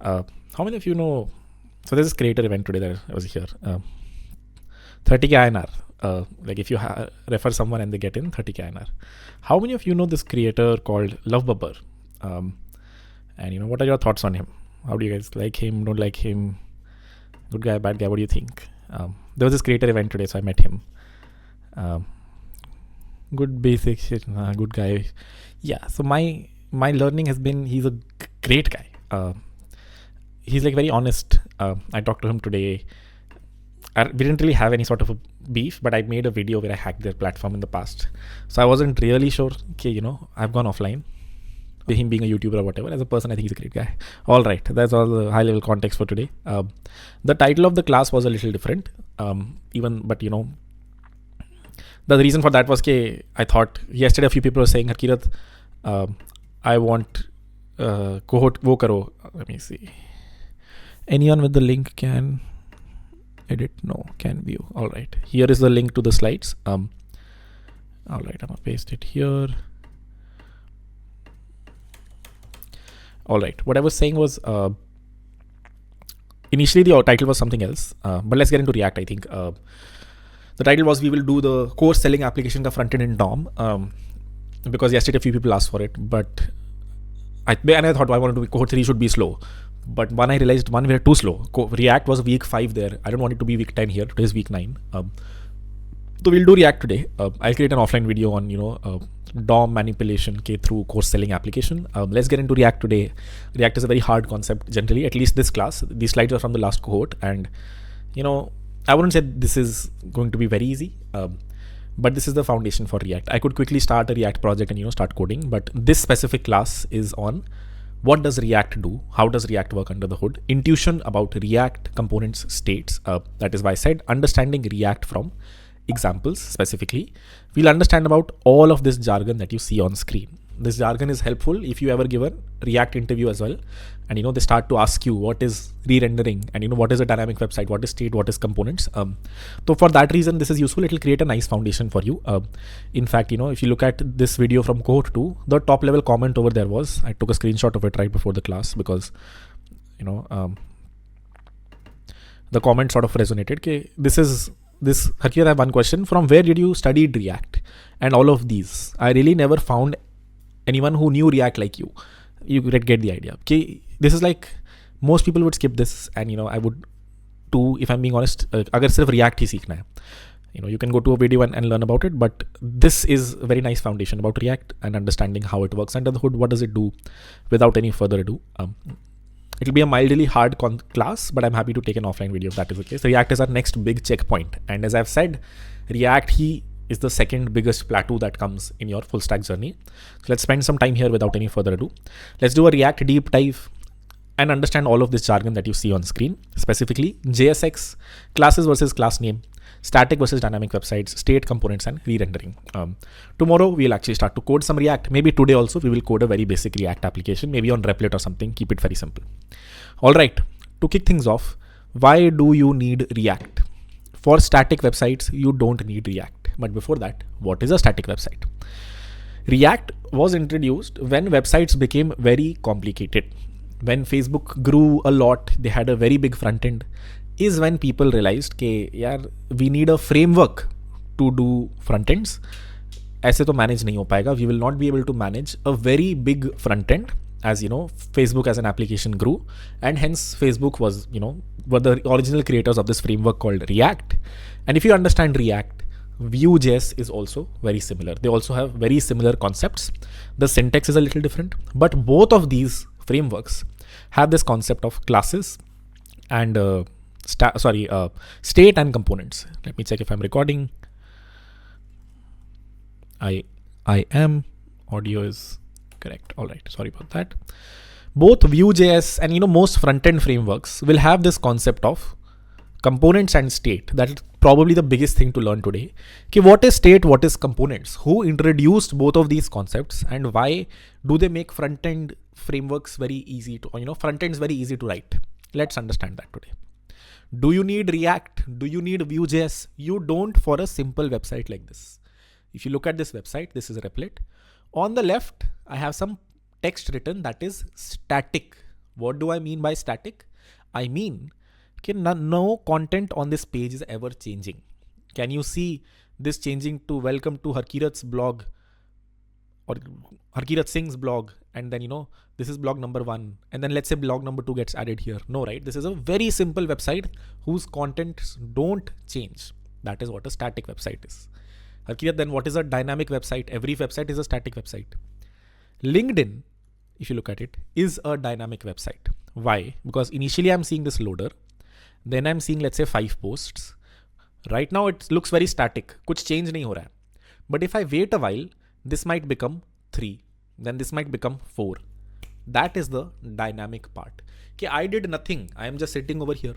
How many of you know? So there's this creator event today that I was here. 30k INR. Like if you refer someone and they get in 30k INR. How many of you know this creator called Lovebubber? And what are your thoughts on him? How do you guys like him? Don't like him? Good guy, bad guy? What do you think? There was this creator event today, so I met him. Good basic shit. Good guy. Yeah. So my learning has been he's a great guy. He's like very honest. I talked to him today. We didn't really have any sort of a beef, but I made a video where I hacked their platform in the past. So I wasn't really sure. Okay, I've gone offline. Him being a YouTuber or whatever, as a person, I think he's a great guy. All right, that's all the high level context for today. The title of the class was a little different. But the reason for that was I thought yesterday a few people were saying, Harkirat, I want cohort wo karo. Let me see. Anyone with the link can edit? No, can view. All right. Here is the link to the slides. All right, I'm gonna paste it here. All right. What I was saying was initially the title was something else, but let's get into React. I think the title was we will do the course selling application ka front end in DOM because yesterday a few people asked for it, but I thought I wanted to be cohort 3 should be slow. But I realized we were too slow. React was week 5 there. I don't want it to be week 10 here. Today is week 9. So we'll do React today. I'll create an offline video on DOM manipulation through course selling application. Let's get into React today. React is a very hard concept generally, at least this class. These slides are from the last cohort, and I wouldn't say this is going to be very easy. But this is the foundation for React. I could quickly start a React project and start coding, but this specific class is on what does React do? How does React work under the hood? Intuition about React components states. That is why I said understanding React from examples specifically. We'll understand about all of this jargon that you see on screen. This jargon is helpful if you ever give a React interview as well. And they start to ask you what is re-rendering and what is a dynamic website, what is state, what is components. So for that reason, this is useful. It will create a nice foundation for you. In fact, if you look at this video from cohort 2, the top level comment over there was, I took a screenshot of it right before the class because, the comment sort of resonated. Harkirat, I have one question. From where did you study React and all of these? I really never found anyone who knew React like you. You get the idea. This is like most people would skip this, and I would too, if I'm being honest. Agar sirf React hi seekhna hai, you can go to a video and learn about it. But this is a very nice foundation about React and understanding how it works under the hood. What does it do? Without any further ado, it'll be a mildly hard class, but I'm happy to take an offline video if that is the case. React is our next big checkpoint, and as I've said, React is the second biggest plateau that comes in your full stack journey. So let's spend some time here without any further ado. Let's do a React deep dive and understand all of this jargon that you see on screen, specifically JSX, classes versus class name, static versus dynamic websites, state components, and re-rendering. Tomorrow we'll actually start to code some React. Maybe today also we will code a very basic React application, maybe on Replit or something. Keep it very simple. All right, to kick things off, why do you need React? For static websites, you don't need React. But before that, what is a static website? React was introduced when websites became very complicated. When Facebook grew a lot, they had a very big front end, is when people realized we need a framework to do front ends. ऐसे तो manage नहीं हो पाएगा. We will not be able to manage a very big front end. As Facebook as an application grew, and hence Facebook was, were the original creators of this framework called React. And if you understand React, Vue.js is also very similar. They also have very similar concepts. The syntax is a little different, but both of these frameworks have this concept of classes and state and components. Let me check if I'm recording. I am. Audio is correct. All right. Sorry about that. Both Vue.js and most front-end frameworks will have this concept of components and state. That is probably the biggest thing to learn today. What is state? What is components? Who introduced both of these concepts, and why do they make front-end frameworks very easy to, front ends very easy to write? Let's understand that today. Do you need React? Do you need Vue.js? You don't for a simple website like this. If you look at this website, this is Replit. On the left, I have some text written that is static. What do I mean by static? I mean no content on this page is ever changing. Can you see this changing to welcome to Harkirat's blog or Harkirat Singh's blog, and then this is blog number 1, and then let's say blog number 2 gets added here? No, right? This is a very simple website whose contents don't change. That is what a static website is. Harkirat, then what is a dynamic website? Every website is a static website. LinkedIn, if you look at it, is a dynamic website. Why? Because initially I'm seeing this loader, then I'm seeing, let's say, 5 posts. Right now it looks very static, कुछ change नहीं हो रहा है. But if I wait a while, this might become 3, then this might become 4. That is the dynamic part. Okay, I did nothing, I am just sitting over here,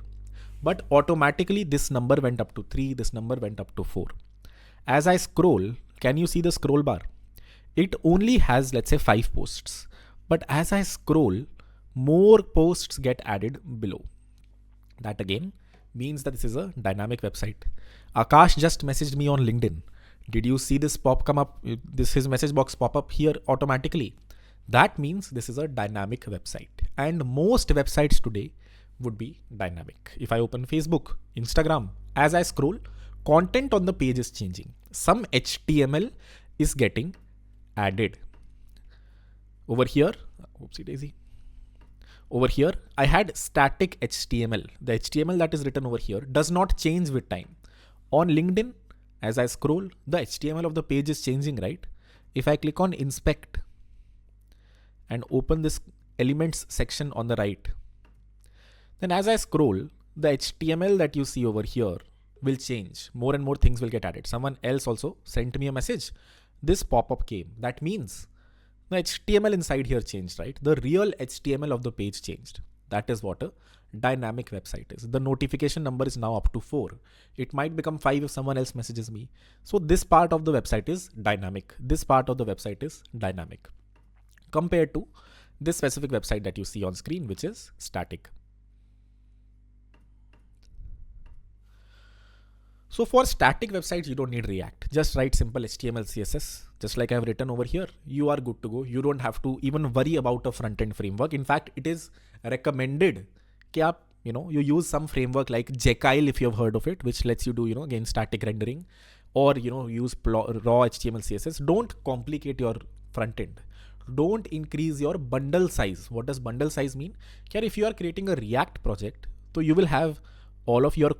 but automatically this number went up to 3, this number went up to 4. As I scroll, can you see the scroll bar? It only has, let's say, 5 posts, but as I scroll, more posts get added below. That again means that this is a dynamic website. Akash just messaged me on LinkedIn. Did you see this come up? His message box pop up here automatically. That means this is a dynamic website, and most websites today would be dynamic. If I open Facebook, Instagram, as I scroll, content on the page is changing. Some HTML is getting added. Over here, oopsie daisy. Over here, I had static HTML. The HTML that is written over here does not change with time. On LinkedIn, as I scroll, the HTML of the page is changing, right? If I click on inspect and open this elements section on the right, then as I scroll, the HTML that you see over here will change. More and more things will get added. Someone else also sent me a message. This pop-up came. That means the HTML inside here changed, right? The real HTML of the page changed. That is what a dynamic website is. The notification number is now up to 4. It might become 5 if someone else messages me. So this part of the website is dynamic. This part of the website is dynamic compared to this specific website that you see on screen, which is static. So for static websites, you don't need React. Just write simple HTML, CSS. Just like I've written over here, you are good to go. You don't have to even worry about a front-end framework. In fact, it is recommended that you use some framework like Jekyll, if you have heard of it, which lets you do, again, static rendering, or, use raw HTML, CSS. Don't complicate your front-end. Don't increase your bundle size. What does bundle size mean? If you are creating a React project, so you will have all of your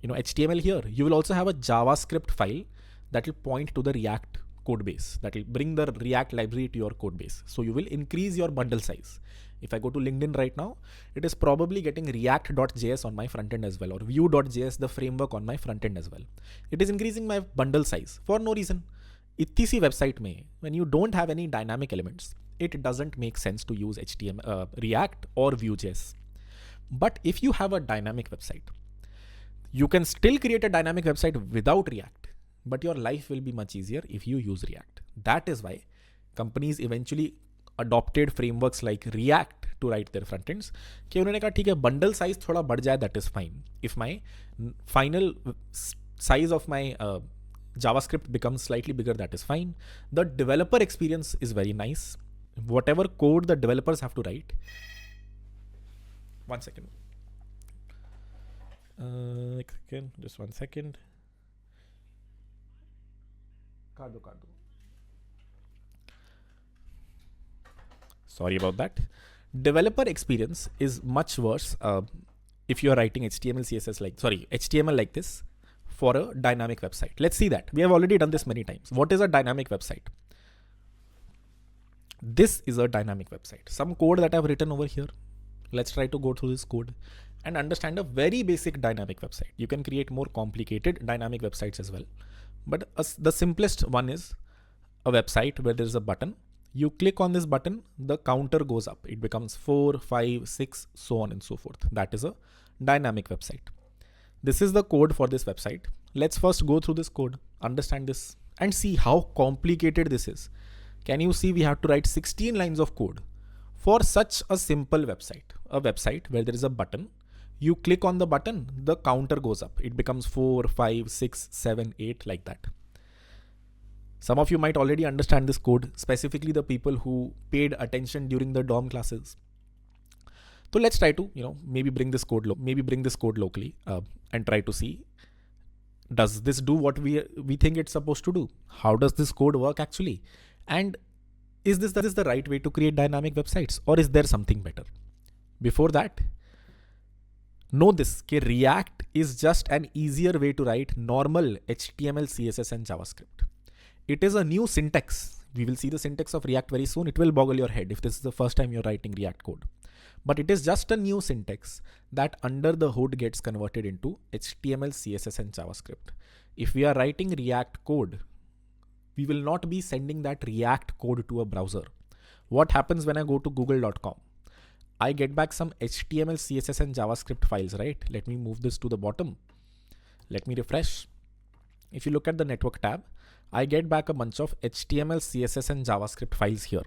HTML here. You will also have a JavaScript file that will point to the React code base, that will bring the React library to your code base. So you will increase your bundle size. If I go to LinkedIn right now, it is probably getting react.js on my front end as well, or vue.js, the framework on my front end as well. It is increasing my bundle size for no reason. Itni si website mein, when you don't have any dynamic elements, it doesn't make sense to use React or Vue.js. But if you have a dynamic website, you can still create a dynamic website without React, but your life will be much easier if you use React. That is why companies eventually adopted frameworks like React to write their front ends. कि उन्होंने कहा ठीक है bundle size थोड़ा बढ़ जाए, that is fine. If my final size of my JavaScript becomes slightly bigger, that is fine. The developer experience is very nice. Whatever code the developers have to write. One second. Just 1 second. Kado. Sorry about that. Developer experience is much worse if you are writing HTML like this for a dynamic website. Let's see that. We have already done this many times. What is a dynamic website? This is a dynamic website. Some code that I've written over here. Let's try to go through this code and understand a very basic dynamic website. You can create more complicated dynamic websites as well. But the simplest one is a website where there is a button. You click on this button, the counter goes up. It becomes 4, 5, 6, so on and so forth. That is a dynamic website. This is the code for this website. Let's first go through this code, understand this, and see how complicated this is. Can you see we have to write 16 lines of code for such a simple website? A website where there is a button. You click on the button, the counter goes up. It becomes 4, 5, 6, 7, 8 like that. Some of you might already understand this code, specifically the people who paid attention during the dorm classes. So let's try to, maybe bring this code locally and try to see, does this do what we think it's supposed to do? How does this code work actually? And is this the right way to create dynamic websites, or is there something better? Before that, know this, React is just an easier way to write normal HTML, CSS and JavaScript. It is a new syntax. We will see the syntax of React very soon. It will boggle your head if this is the first time you're writing React code. But it is just a new syntax that under the hood gets converted into HTML, CSS and JavaScript. If we are writing React code, we will not be sending that React code to a browser. What happens when I go to google.com? I get back some HTML, CSS and JavaScript files, right? Let me move this to the bottom. Let me refresh. If you look at the network tab, I get back a bunch of HTML, CSS and JavaScript files here.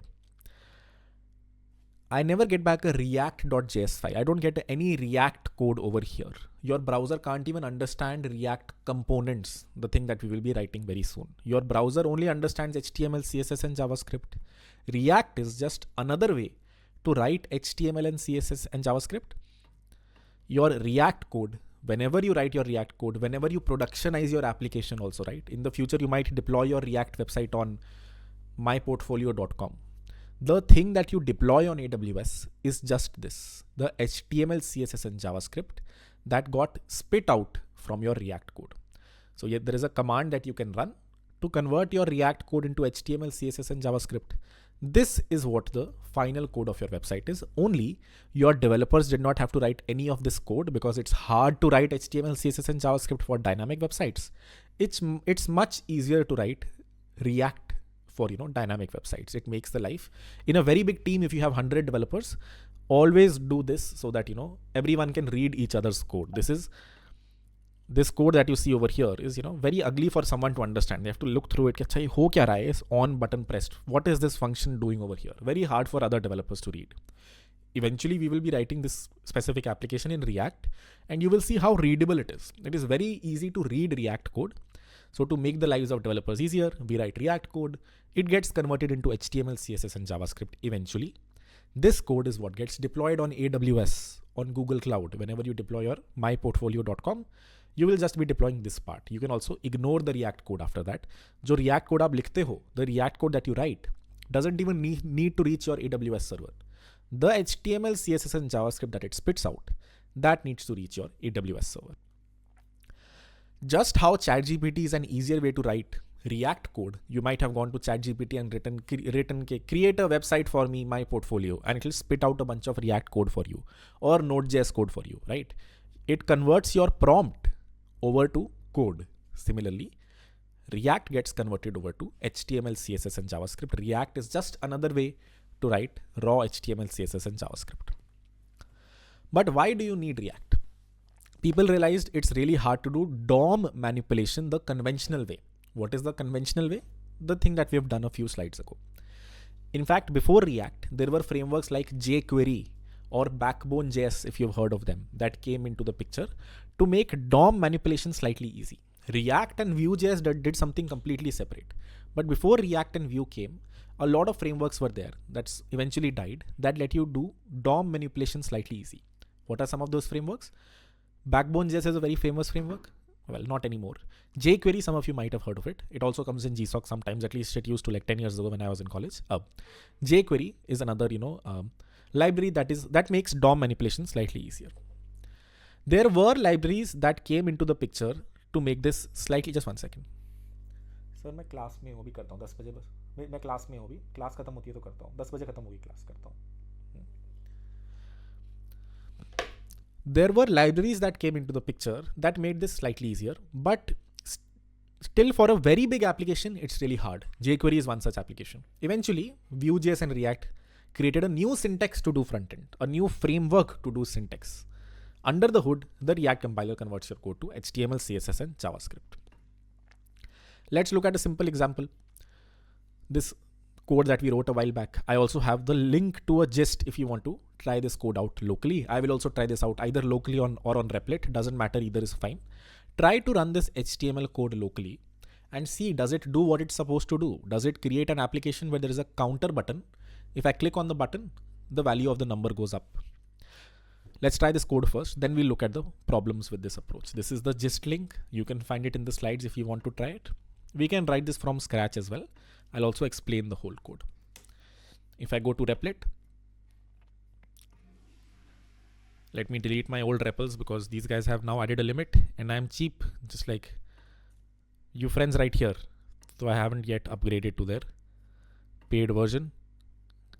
I never get back a react.js file. I don't get any React code over here. Your browser can't even understand React components, the thing that we will be writing very soon. Your browser only understands HTML, CSS and JavaScript. React is just another way to write HTML and CSS and JavaScript. Your React code, whenever you write your React code, whenever you productionize your application also, right? In the future, you might deploy your React website on myportfolio.com. The thing that you deploy on AWS is just this, the HTML, CSS and JavaScript that got spit out from your React code. So yet there is a command that you can run to convert your React code into HTML, CSS and JavaScript. This is what the final code of your website is. Only your developers did not have to write any of this code because it's hard to write HTML, CSS and JavaScript for dynamic websites. It's much easier to write React for dynamic websites. It makes the life in a very big team. If you have 100 developers, always do this so that everyone can read each other's code. This code that you see over here is very ugly for someone to understand. They have to look through it. Ho kya raha hai is on button pressed. What is this function doing over here? Very hard for other developers to read. Eventually we will be writing this specific application in React and you will see how readable it is. It is very easy to read React code. So to make the lives of developers easier, we write React code. It gets converted into HTML, CSS and JavaScript eventually. This code is what gets deployed on AWS, on Google Cloud. Whenever you deploy your myportfolio.com, you will just be deploying this part. You can also ignore the React code after that. Jo React code aap likhte ho, the React code that you write doesn't even need to reach your AWS server. The HTML, CSS and JavaScript that it spits out, that needs to reach your AWS server. Just how ChatGPT is an easier way to write React code, you might have gone to ChatGPT and written create a website for me, my portfolio, and it will spit out a bunch of React code for you or Node.js code for you, right? It converts your prompt over to code. Similarly, React gets converted over to HTML, CSS and JavaScript. React is just another way to write raw HTML, CSS and JavaScript. But why do you need React? People realized it's really hard to do DOM manipulation the conventional way. What is the conventional way? The thing that we have done a few slides ago. In fact, before React, there were frameworks like jQuery or Backbone.js, if you've heard of them, that came into the picture to make DOM manipulation slightly easy. React and Vue.js did something completely separate. But before React and Vue came, a lot of frameworks were there that's eventually died that let you do DOM manipulation slightly easy. What are some of those frameworks? Backbone.js is a very famous framework. Well, not anymore. jQuery, some of you might have heard of it. It also comes in GSOC sometimes, at least it used to like 10 years ago when I was in college. jQuery is another, library that makes DOM manipulation slightly easier. There were libraries that came into the picture to make this slightly, just one second. Sir मैं class में हूँ, भी करता हूँ 10 बजे बस मैं class में हूँ, भी क्लास खत्म होती है तो करता हूँ 10 बजे खत्म होगी क्लास करता हूँ. There were libraries that came into the picture that made this slightly easier, but still for a very big application, it's really hard. jQuery is one such application. Eventually, Vue.js and React created a new syntax to do frontend, a new framework to do syntax. Under the hood, the React compiler converts your code to HTML, CSS, and JavaScript. Let's look at a simple example. This code that we wrote a while back. I also have the link to a gist if you want to try this code out locally. I will also try this out either locally or on Replit. Doesn't matter, either is fine. Try to run this HTML code locally and see, does it do what it's supposed to do? Does it create an application where there is a counter button? If I click on the button, the value of the number goes up. Let's try this code first, then we'll look at the problems with this approach. This is the gist link. You can find it in the slides if you want to try it. We can write this from scratch as well. I'll also explain the whole code. If I go to Replit, let me delete my old REPLs because these guys have now added a limit and I'm cheap, just like you friends right here. So I haven't yet upgraded to their paid version.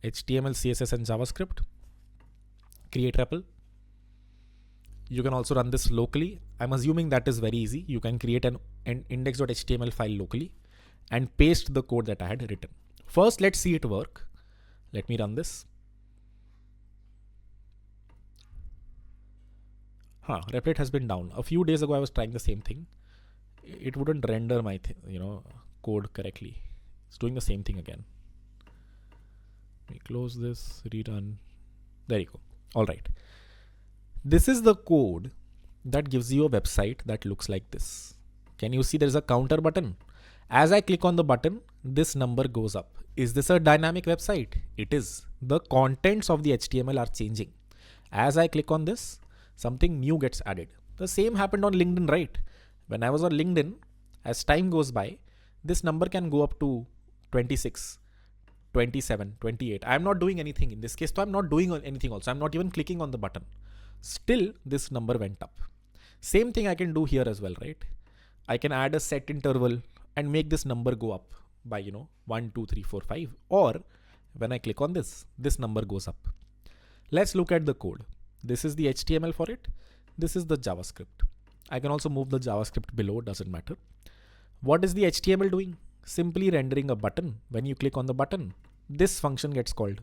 HTML, CSS and JavaScript. Create REPL. You can also run this locally. I'm assuming that is very easy. You can create an index.html file locally and paste the code that I had written. First, let's see it work. Let me run this. Replit has been down. A few days ago, I was trying the same thing. It wouldn't render my code correctly. It's doing the same thing again. Let me close this, rerun. There you go. All right. This is the code that gives you a website that looks like this. Can you see there's a counter button? As I click on the button, this number goes up. Is this a dynamic website? It is. The contents of the HTML are changing. As I click on this, something new gets added. The same happened on LinkedIn, right? When I was on LinkedIn, as time goes by, this number can go up to 26, 27, 28. I'm not doing anything in this case. So I'm not doing anything also. I'm not even clicking on the button. Still, this number went up. Same thing I can do here as well, right? I can add a set interval and make this number go up by, 1, 2, 3, 4, 5. Or when I click on this, this number goes up. Let's look at the code. This is the HTML for it. This is the JavaScript. I can also move the JavaScript below, doesn't matter. What is the HTML doing? Simply rendering a button. When you click on the button, this function gets called.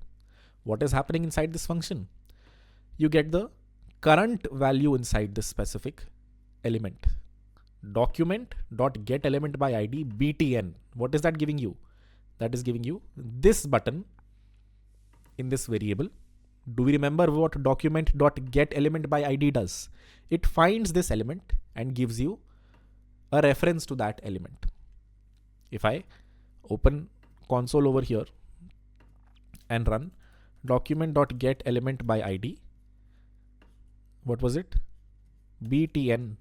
What is happening inside this function? You get the current value inside this specific element. Document.getElementById btn. What is that giving you? That is giving you this button in this variable. Do we remember what document.getElementById does? It finds this element and gives you a reference to that element. If I open console over here and run document.getElementById, what was it? btn.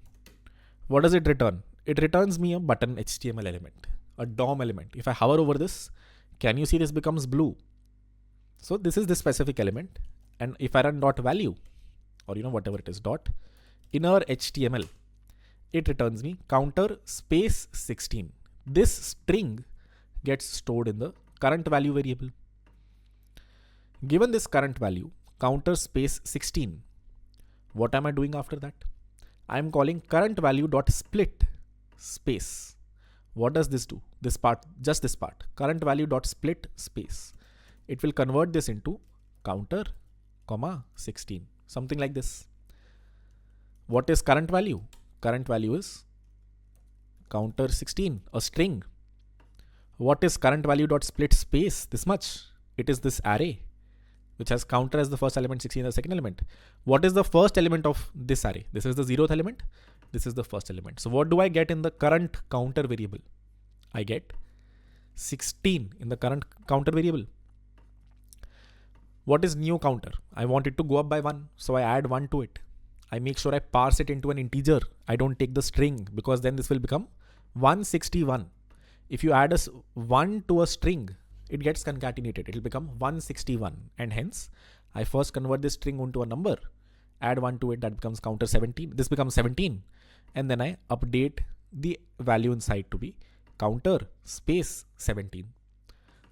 What does it return? It returns me a button HTML element, a DOM element. If I hover over this, can you see this becomes blue? So this is the specific element. And if I run dot value or whatever it is, dot inner HTML, it returns me counter space 16. This string gets stored in the current value variable. Given this current value, counter space 16, what am I doing after that? I'm calling current value dot split space. What does this do? This part, just this part, current value dot split space. It will convert this into counter, 16, something like this. What is current value? Current value is counter 16, a string. What is current value dot split space? This much. It is this array, which has counter as the first element, 16 as the second element. What is the first element of this array? This is the 0th element. This is the first element. So what do I get in the current counter variable? I get 16 in the current counter variable. What is new counter? I want it to go up by 1. So I add 1 to it. I make sure I parse it into an integer. I don't take the string because then this will become 161. If you add a 1 to a string, it gets concatenated. It will become 161. And hence, I first convert this string into a number, add 1 to it, that becomes counter 17. This becomes 17. And then I update the value inside to be counter space 17.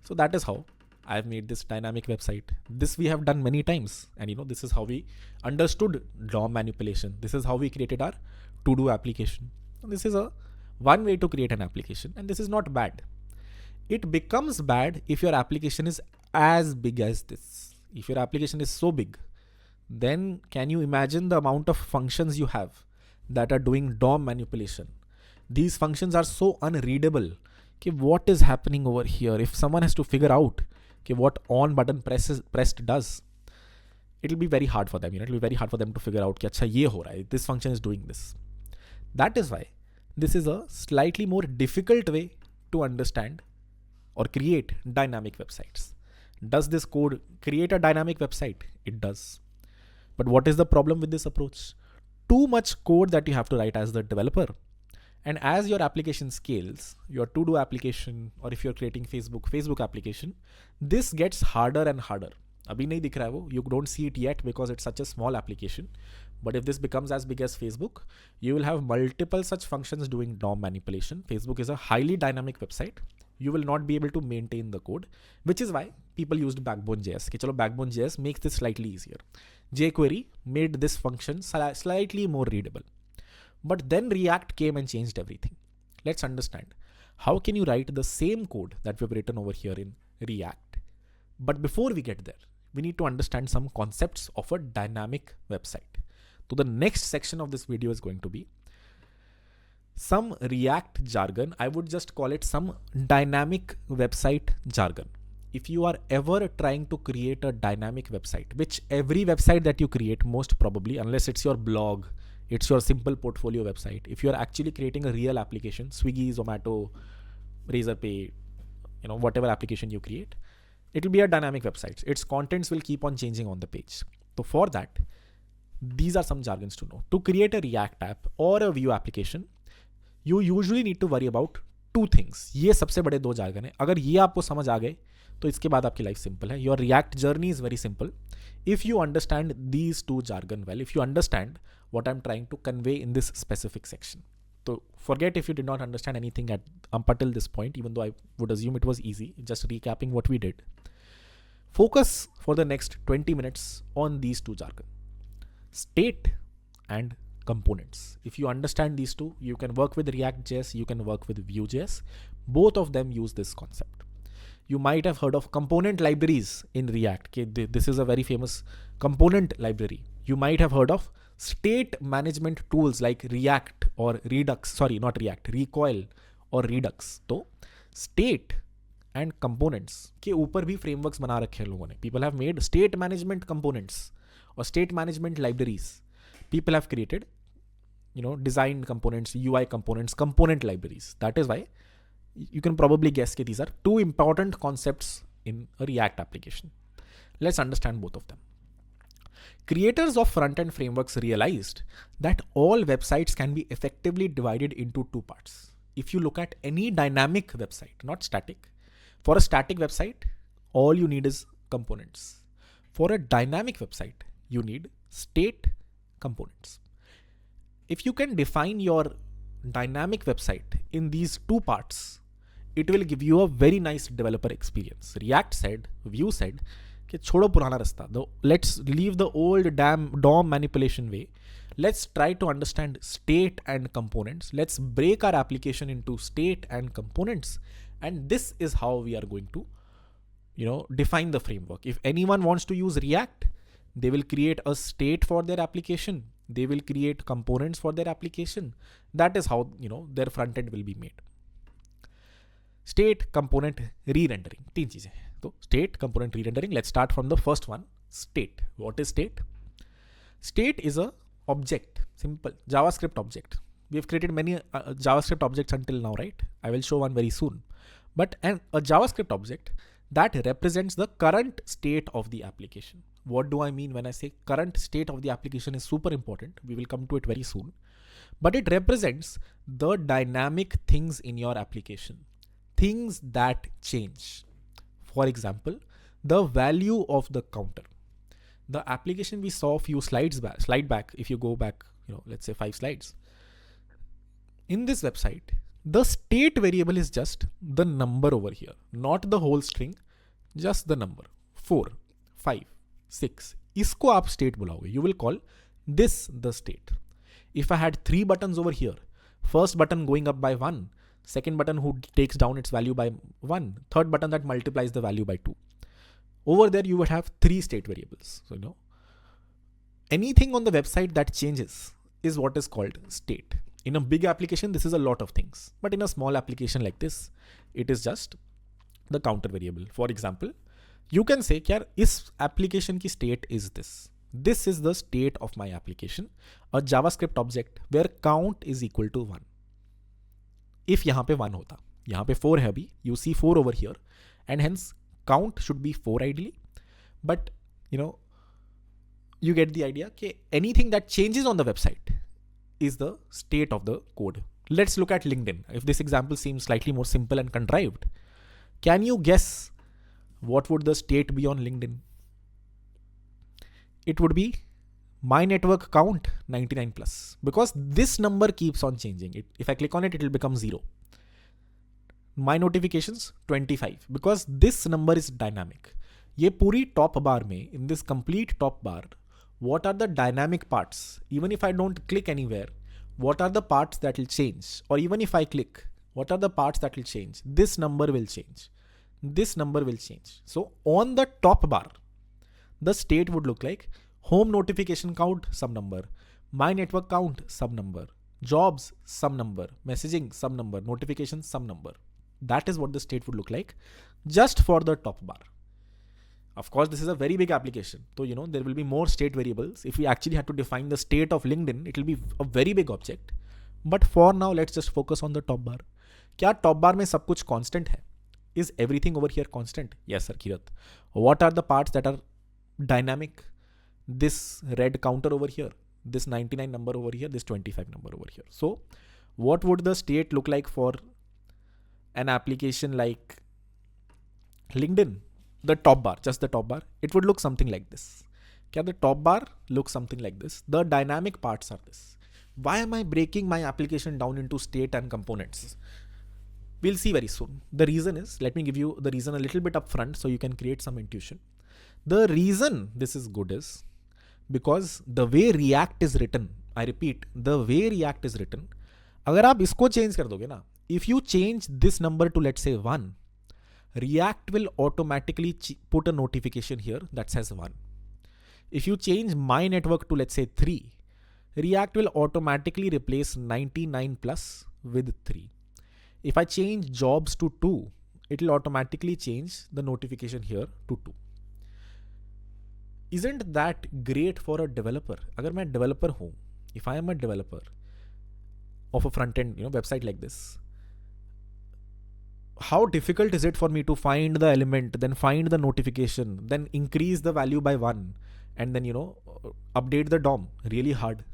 So that is how I've made this dynamic website. This we have done many times. And this is how we understood DOM manipulation. This is how we created our to-do application. And this is one way to create an application. And this is not bad. It becomes bad if your application is as big as this. If your application is so big, then can you imagine the amount of functions you have that are doing DOM manipulation? These functions are so unreadable. Okay, what is happening over here? If someone has to figure out what on button pressed does, it will be very hard for them. It will be very hard for them to figure out that this function is doing this. That is why this is a slightly more difficult way to understand or create dynamic websites. Does this code create a dynamic website? It does. But what is the problem with this approach? Too much code that you have to write as the developer. And as your application scales, your to-do application, or if you're creating Facebook application, this gets harder and harder. Abhi nahi dikh raha hai wo, you don't see it yet because it's such a small application. But if this becomes as big as Facebook, you will have multiple such functions doing DOM manipulation. Facebook is a highly dynamic website. You will not be able to maintain the code, which is why people used Backbone.js. Okay, chalo, Backbone.js makes this slightly easier. jQuery made this function slightly more readable. But then React came and changed everything. Let's understand. How can you write the same code that we've written over here in React? But before we get there, we need to understand some concepts of a dynamic website. So the next section of this video is going to be some React jargon. I would just call it some dynamic website jargon. If you are ever trying to create a dynamic website, which every website that you create, most probably, unless it's your blog, it's your simple portfolio website. If you're actually creating a real application, Swiggy, Zomato, Razorpay, whatever application you create, it will be a dynamic website. Its contents will keep on changing on the page. So for that, these are some jargons to know. To create a React app or a Vue application, you usually need to worry about two things. ये सबसे बड़े दो jargon है. अगर ये आपको समझ आ गए, तो इसके बाद आपकी life simple है. Your React journey is very simple. If you understand these two jargon well, if you understand what I'm trying to convey in this specific section. So forget if you did not understand anything up until this point, even though I would assume it was easy, just recapping what we did. Focus for the next 20 minutes on these two jargon. State and components. If you understand these two, you can work with React.js, you can work with Vue.js. Both of them use this concept. You might have heard of component libraries in React. Okay, this is a very famous component library. You might have heard of state management tools like React or Recoil or Redux. So state and components के ऊपर भी frameworks बना रखे हैं लोगों ने. People have made state management components or state management libraries. People have created, design components, UI components, component libraries. That is why you can probably guess that these are two important concepts in a React application. Let's understand both of them. Creators of front-end frameworks realized that all websites can be effectively divided into two parts. If you look at any dynamic website, not static, for a static website, all you need is components. For a dynamic website, you need state components. If you can define your dynamic website in these two parts, it will give you a very nice developer experience. React said, Vue said, कि छोड़ो पुराना रास्ता. Let's leave the old DOM manipulation way. Let's try to understand state and components. Let's break our application into state and components. And this is how we are going to, define the framework. If anyone wants to use React, they will create a state for their application. They will create components for their application. That is how, their front end will be made. State, component, re-rendering. तीन चीजें. So state, component, re-rendering. Let's start from the first one. State. What is state? State is a object. Simple. JavaScript object. We have created many JavaScript objects until now, right? I will show one very soon. But a JavaScript object that represents the current state of the application. What do I mean when I say current state of the application is super important? We will come to it very soon. But it represents the dynamic things in your application. Things that change. For example, the value of the counter. The application we saw a few slide back, if you go back, let's say 5 slides. In this website, the state variable is just the number over here, not the whole string, just the number. 4, 5, 6. Isko aap state bulaoge. You will call this the state. If I had 3 buttons over here, first button going up by 1, second button who takes down its value by 1, third button that multiplies the value by 2. Over there, you would have 3 state variables. So, anything on the website that changes is what is called state. In a big application, this is a lot of things. But in a small application like this, it is just the counter variable. For example, you can say, यार इस application की state is this. This is the state of my application. A JavaScript object where count is equal to 1. If यहाँ पे 1 होता, यहाँ पे 4 है अभी, you see 4 over here, and hence count should be 4 ideally. But you get the idea कि anything that changes on the website is the state of the code. Let's look at LinkedIn. If this example seems slightly more simple and contrived, can you guess what would the state be on LinkedIn? It would be my network count 99 plus, because this number keeps on changing. If I click on it, it will become 0. My notifications 25, because this number is dynamic. ये पूरी top bar में, in this complete top bar, what are the dynamic parts? Even if I don't click anywhere, what are the parts that will change? Or even if I click, what are the parts that will change? This number will change. This number will change. So on the top bar, the state would look like home notification count, some number, my network count, some number, jobs, some number, messaging, some number, notifications, some number. That is what the state would look like just for the top bar. Of course, this is a very big application. So, there will be more state variables. If we actually had to define the state of LinkedIn, it will be a very big object. But for now, let's just focus on the top bar. क्या top bar में सब कुछ constant है? Is everything over here constant? Yes, sir, Kirat. What are the parts that are dynamic? This red counter over here, this 99 number over here, this 25 number over here. So, what would the state look like for an application like LinkedIn? The top bar, just the top bar, it would look something like this. The top bar looks something like this. The dynamic parts are this. Why am I breaking my application down into state and components? We'll see very soon. The reason is, let me give you the reason a little bit up front so you can create some intuition. The reason this is good is because the way React is written, I repeat, the way React is written, अगर आप इसको change कर दोगे ना, if you change this number to let's say 1, React will automatically put a notification here that says 1. If you change my network to let's say 3, React will automatically replace 99 plus with 3. If I change jobs to 2, it will automatically change the notification here to 2. Isn't that great for a developer? अगर मैं developer हूँ, if I am a developer of a front end website like this, how difficult is it for me to find the element, then find the notification, then increase the value by 1, and then update the DOM? Really hard.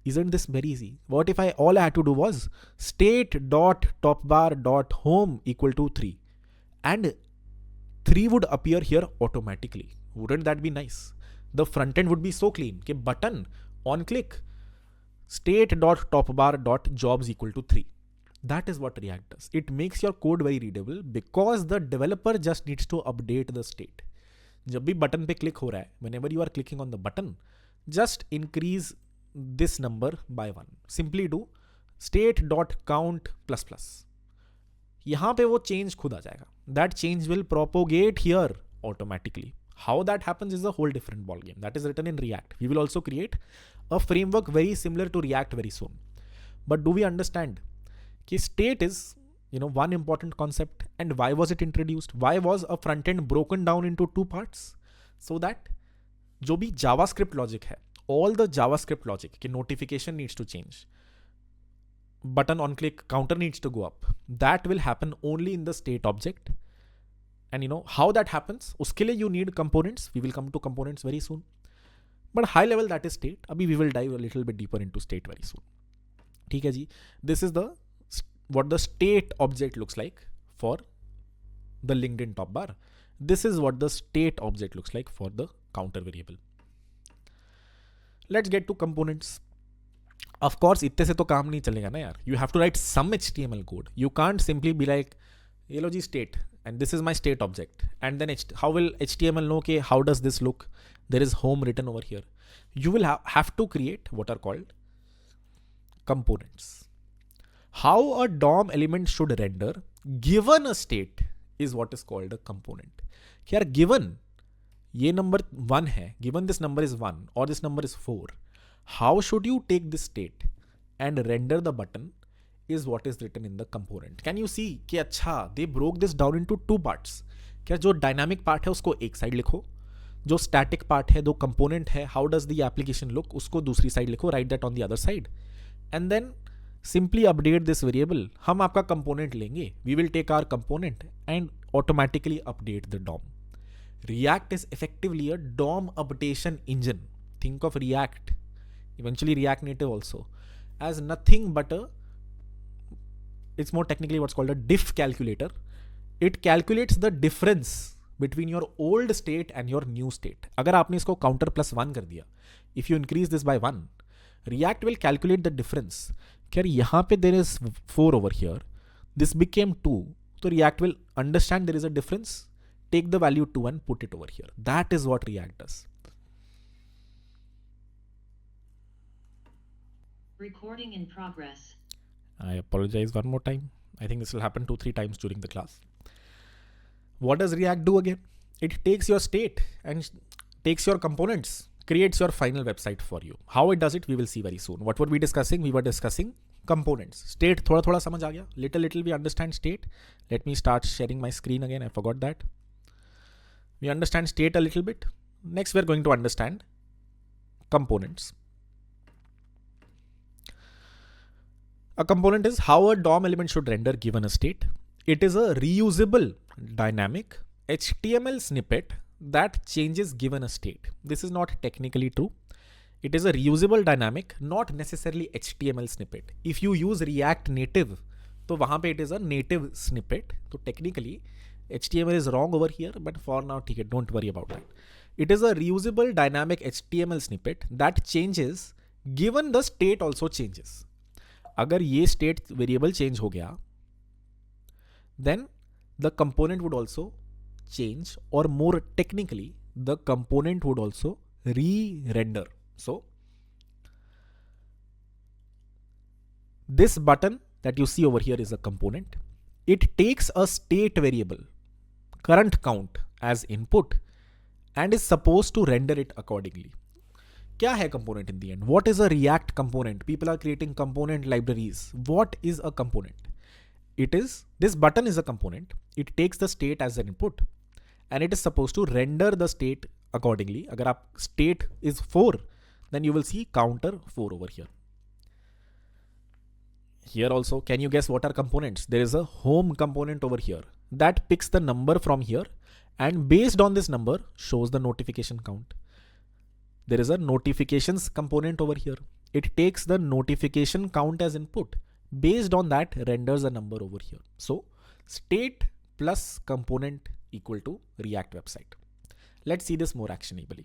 Isn't this very easy? What if all I had to do was state.topbar.home equal to 3, and 3 would appear here automatically? Wouldn't that be nice? The front end would be so clean. Okay, button on click state.topbar.jobs equal to 3. That is what React does. It makes your code very readable because the developer just needs to update the state. जब भी button पे click हो रहा है, whenever you are clicking on the button, just increase this number by 1. Simply do state.count++. यहाँ पे वो change खुद आ जाएगा. That change will propagate here automatically. How that happens is a whole different ballgame. That is written in React. We will also create a framework very similar to React very soon. But do we understand? State is one important concept, and why was it introduced? Why was a front end broken down into 2 parts? So that जो भी JavaScript logic है, all the JavaScript logic, कि notification needs to change, button on click counter needs to go up, that will happen only in the state object. And how that happens, uske liye you need components. We will come to components very soon. But high level, that is state. Abhi we will dive a little bit deeper into state very soon. ठीक है जी. This is what the state object looks like for the LinkedIn top bar. This is what the state object looks like for the counter variable. Let's get to components. Of course, इतने से तो काम नहीं चलेगा ना यार. You have to write some HTML code. You can't simply be like, ये लो जी state, and this is my state object. And then how will HTML know कि how does this look? There is home written over here. You will have to create what are called components. How a DOM element should render given a state is what is called a component. Here given ये number 1 है, given this number is 1 or this number is 4, how should you take this state and render the button is what is written in the component. Can you see कि अच्छा they broke this down into 2 parts. क्या जो dynamic part है उसको एक side लिखो, जो static part है, दो component है, how does the application look, उसको दूसरी side लिखो, write that on the other side, and then simply update this variable. हम आपका component लेंगे, we will take our component and automatically update the DOM. React is effectively a DOM updation engine. think of React, eventually React Native also, as nothing but it's more technically what's called a diff calculator. It calculates the difference between your old state and your new state. अगर आपने इसको counter plus 1 कर दिया, if you increase this by 1, React will calculate the difference. क्या यहाँ पे there is 4 over here, this became 2, so React will understand there is a difference, take the value 2 and put it over here. That is what React does. Recording in progress. I apologize one more time. I think this will happen 2-3 times during the class. What does React do again? It takes your state and takes your components, creates your final website for you. How it does it, we will see very soon. What were we discussing? We were discussing components. State थोड़ा समझ आ गया. Little we understand state. Let me start sharing my screen again. I forgot that. We understand state a little bit. Next, we're going to understand components. A component is how a DOM element should render given a state. It is a reusable dynamic HTML snippet that changes given a state. This is not technically true. It is a reusable dynamic, not necessarily HTML snippet. If you use React Native, तो वहाँ पे it is a native snippet. So technically, HTML is wrong over here, but for now, ठीक है, don't worry about that. It is a reusable dynamic HTML snippet that changes given the state also changes. अगर ये state variable change हो गया, then the component would also change, or more technically, the component would also re-render. So this button that you see over here is a component. It takes a state variable, current count, as input and is supposed to render it accordingly. क्या है component in the end? What is a React component? People are creating component libraries. What is a component? It is, this button is a component. It takes the state as an input and it is supposed to render the state accordingly. अगर आप state is 4, then you will see counter 4 over here. Here also, can you guess what are components? There is a home component over here that picks the number from here and based on this number shows the notification count. There is a notifications component over here. It takes the notification count as input. Based on that, renders a number over here. So state plus component equal to React website. Let's see this more actionably.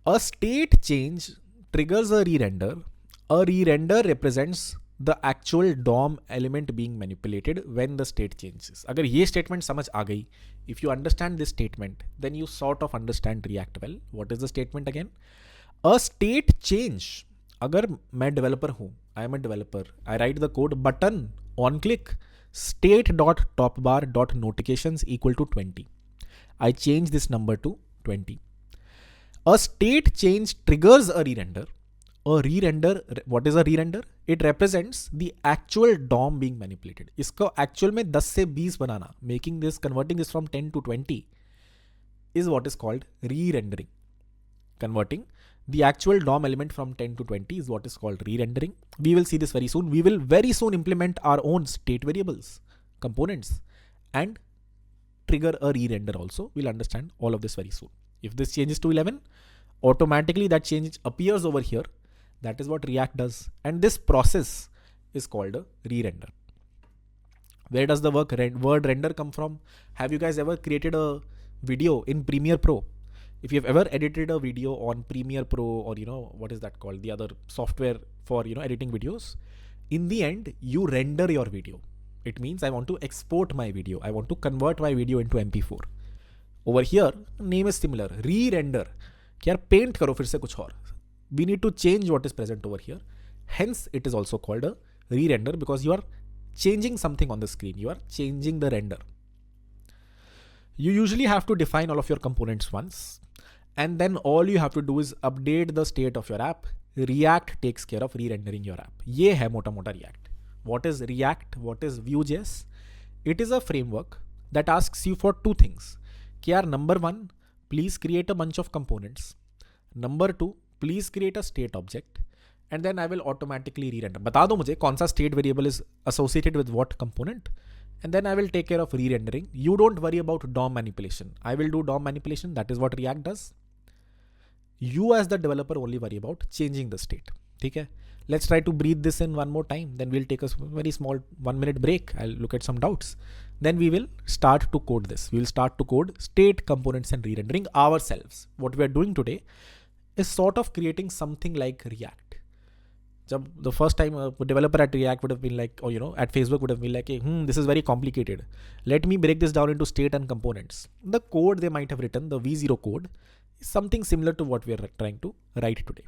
A state change triggers a re-render. A re-render represents the actual DOM element being manipulated when the state changes. अगर ये statement समझ आ गई, if you understand this statement, then you sort of understand React well. What is the statement again? A state change. अगर मैं developer हूँ, I am a developer, I write the code button on click state.topbar.notifications equal to 20. I change this number to 20. A state change triggers a re-render. A re-render, what is a re-render? It represents the actual DOM being manipulated. इसको actual में 10 से 20 बनाना, making this, converting this from 10 to 20 is what is called re-rendering. Converting the actual DOM element from 10 to 20 is what is called re-rendering. We will see this very soon. We will very soon implement our own state variables, components, and trigger a re-render also. We'll understand all of this very soon. If this changes to 11, automatically that change appears over here. That is what React does. And this process is called a re-render. Where does the word render come from? Have you guys ever created a video in Premiere Pro? If you've ever edited a video on Premiere Pro, or what is that called? The other software for, editing videos. In the end, you render your video. It means I want to export my video. I want to convert my video into MP4. Over here, name is similar. Re-render. कि यार paint करो फिर से कुछ और. We need to change what is present over here. Hence, it is also called a re-render because you are changing something on the screen. You are changing the render. You usually have to define all of your components once. And then all you have to do is update the state of your app. React takes care of re-rendering your app. ये है मोटा मोटा React. What is React? What is Vue.js? It is a framework that asks you for two things. कि यार number 1, please create a bunch of components. Number 2, please create a state object. And then I will automatically re-render. बता दो मुझे कौन सा state variable is associated with what component. And then I will take care of re-rendering. You don't worry about DOM manipulation. I will do DOM manipulation. That is what React does. You as the developer only worry about changing the state. ठीक है? Let's try to breathe this in one more time. Then we'll take a very small 1 minute break. I'll look at some doubts. Then we will start to code this. We will start to code state components and re-rendering ourselves. What we are doing today is sort of creating something like React. जब the first time a developer at React would have been like, or at Facebook would have been like, this is very complicated. Let me break this down into state and components. The code they might have written, the V0 code, is something similar to what we are trying to write today.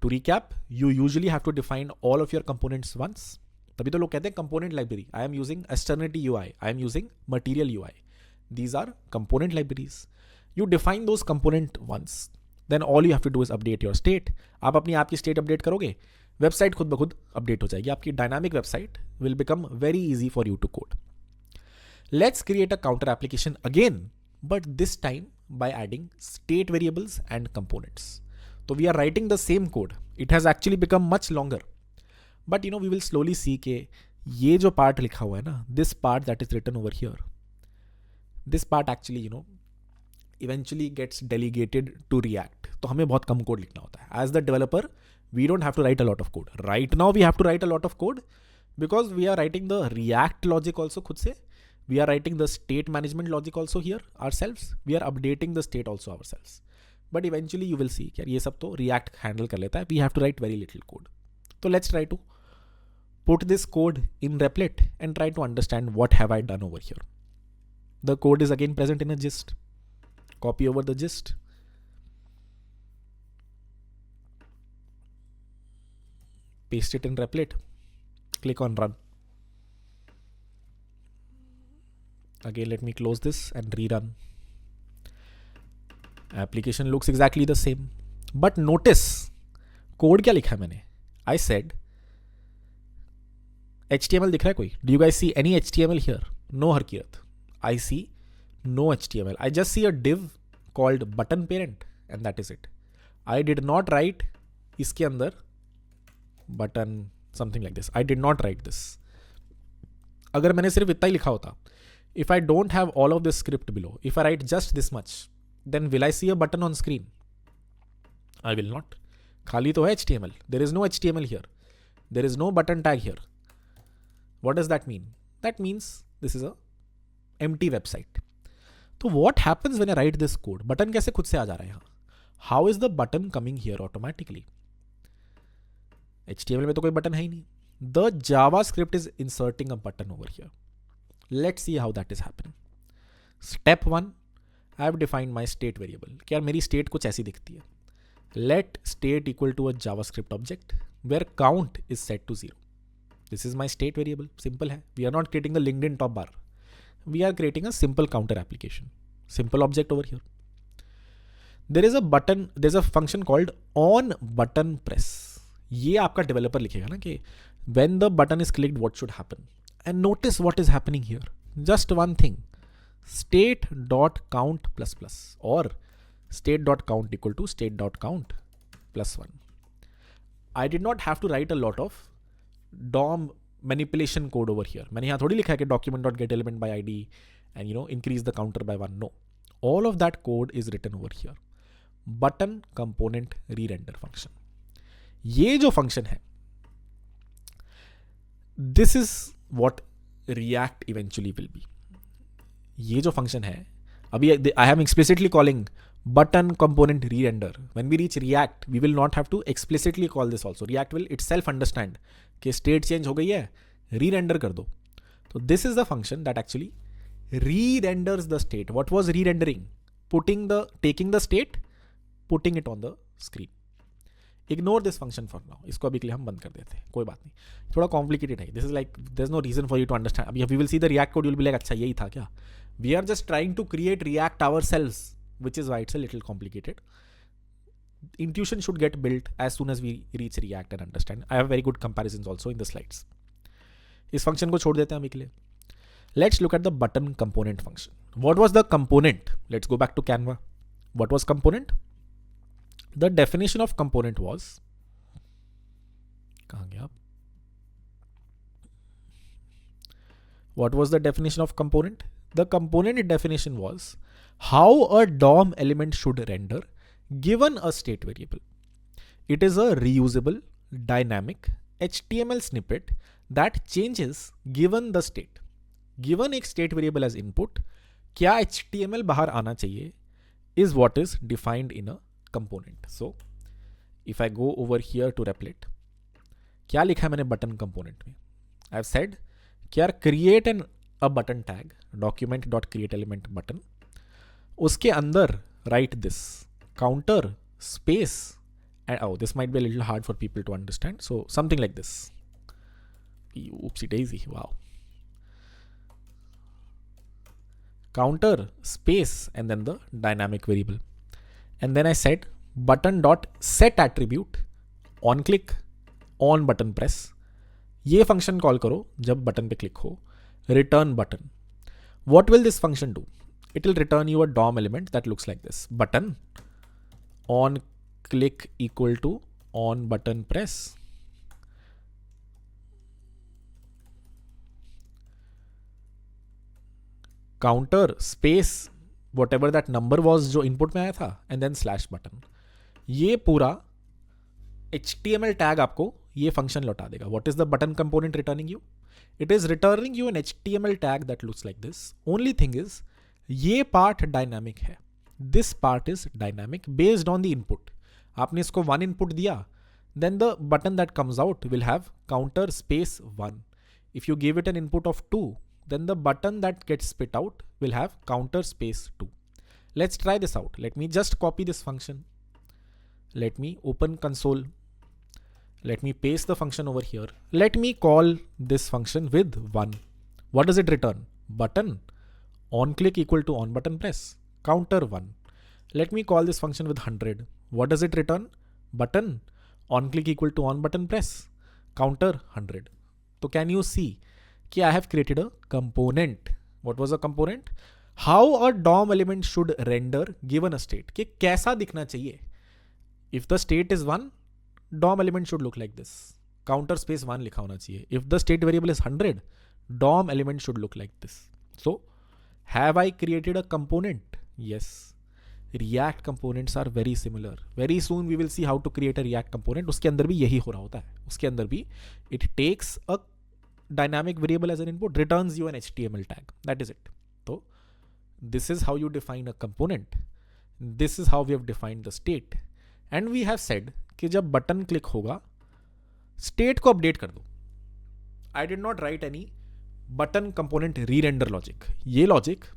To recap, you usually have to define all of your components once. तभी तो लोग कहते हैं component library. I am using externality UI. I am using material UI. These are component libraries. You define those component once. Then all you have to do is update your state. आप अपनी आपकी state update करोगे, website खुद ब खुद update हो जाएगी. आपकी dynamic website will become very easy for you to code. Let's create a counter application again, but this time by adding state variables and components. So we are writing the same code. It has actually become much longer. But we will slowly see कि ये जो part लिखा हुआ है ना, this part that is written over here, this part actually eventually gets delegated to React. तो हमें बहुत कम code लिखना होता है. As the developer, we don't have to write a lot of code. Right now we have to write a lot of code because we are writing the React logic also खुद से. We are writing the state management logic also here ourselves. We are updating the state also ourselves. But eventually you will see कि ये सब तो React handle कर लेता है. We have to write very little code. So let's try to put this code in Replit and try to understand what have I done over here. The code is again present in a gist. Copy over the gist. Paste it in Replit. Click on run. Again, let me close this and rerun. Application looks exactly the same. But notice, code क्या लिखा है मैंने? I said, HTML दिख रहा है कोई? Do you guys see any HTML here? No, Harkirat. I see no HTML. I just see a div called button parent and that is it. I did not write इसके अंदर button something like this. I did not write this. अगर मैंने सिर्फ इतना ही लिखा होता, if I don't have all of this script below, if I write just this much, then will I see a button on screen? I will not. खाली तो है HTML. There is no HTML here. There is no button tag here. What does that mean? That means this is a empty website. So what happens when I write this code? Button कैसे खुद से आ जा रहा है यहाँ? How is the button coming here automatically? HTML में तो कोई button है ही नहीं. The JavaScript is inserting a button over here. Let's see how that is happening. Step 1, I have defined my state variable. क्या मेरी state कुछ ऐसी दिखती है. Let state equal to a JavaScript object where count is set to 0. This is my state variable. Simple है. We are not creating the LinkedIn top bar. We are creating a simple counter application. Simple object over here. There is a button. There's a function called on button press. ये आपका developer लिखेगा ना कि when the button is clicked, what should happen? And notice what is happening here. Just one thing. State.count plus plus or state.count equal to state.count plus 1. I did not have to write a lot of DOM manipulation code over here. मैंने यहाँ थोड़ी लिखा है कि document.getElement by ID and increase the counter by 1. No. All of that code is written over here. Button component re-render function. ये जो function है, this is what React eventually will be. ये जो function है, अभी I am explicitly calling button component re-render. When we reach React, we will not have to explicitly call this also. React will itself understand कि state change हो गई है, re-render कर दो. So this is the function that actually re-renders the state. What was re-rendering? Taking the state, putting it on the screen. Ignore this function for now. इसको अभी के लिए हम बंद कर देते हैं, कोई बात नहीं. थोड़ा complicated है. This is like there's no reason for you to understand. अभी we will see the React code. You will be like अच्छा यही था क्या? We are just trying to create React ourselves, which is why it's a little complicated. Intuition should get built as soon as we reach React and understand. I have very good comparisons also in the slides. इस function को छोड़ देते हैं अभी के लिए. Let's look at the button component function. What was the component? Let's go back to Canva. What was component? The definition of component was, कहाँ गया? What was the definition of component? The component definition was how a DOM element should render given a state variable. It is a reusable, dynamic HTML snippet that changes given the state. Given एक state variable as input, क्या HTML बाहर आना चाहिए is what is defined in a component. So, if I go over here to Replit, क्या लिखा है मैंने button component में? I've said कि यार create a button tag, document.createElement button. उसके अंदर write this counter space, and oh, this might be a little hard for people to understand. So something like this. Oopsie daisy, wow. Counter space and then the dynamic variable. And then I said button dot set attribute on click on button press. ये function call करो जब button पे click हो. Return button. What will this function do? It will return you a DOM element that looks like this. Button on click equal to on button press. Counter space whatever that number was जो input में आया था and then slash button. ये पूरा HTML tag आपको ये function लौटा देगा. What is the button component returning you? It is returning you an HTML tag that looks like this. Only thing is ये part dynamic है. This part is dynamic based on the input. आपने इसको one input दिया, then the button that comes out will have counter space 1. If you give it an input of 2, then the button that gets spit out will have counter space 2. Let's try this out. Let me just copy this function. Let me open console. Let me paste the function over here. Let me call this function with 1. What does it return? Button on click equal to on button press. Counter 1. Let me call this function with 100. What does it return? Button on click equal to on button press. Counter 100. So can you see कि I have created a component. What was a component? How a DOM element should render given a state. कि कैसा दिखना चाहिए. If the state is 1, DOM element should look like this. Counter space 1 लिखा होना चाहिए. If the state variable is 100, DOM element should look like this. So, have I created a component? Yes. React components are very similar. Very soon we will see how to create a React component. उसके अंदर भी यही हो रहा होता है. उसके अंदर भी it takes a dynamic variable as an input, returns you an HTML tag. That is it. So this is how you define a component. This is how we have defined the state. And we have said कि जब button click होगा, state को update कर दो. I did not write any button component re-render logic. ये logic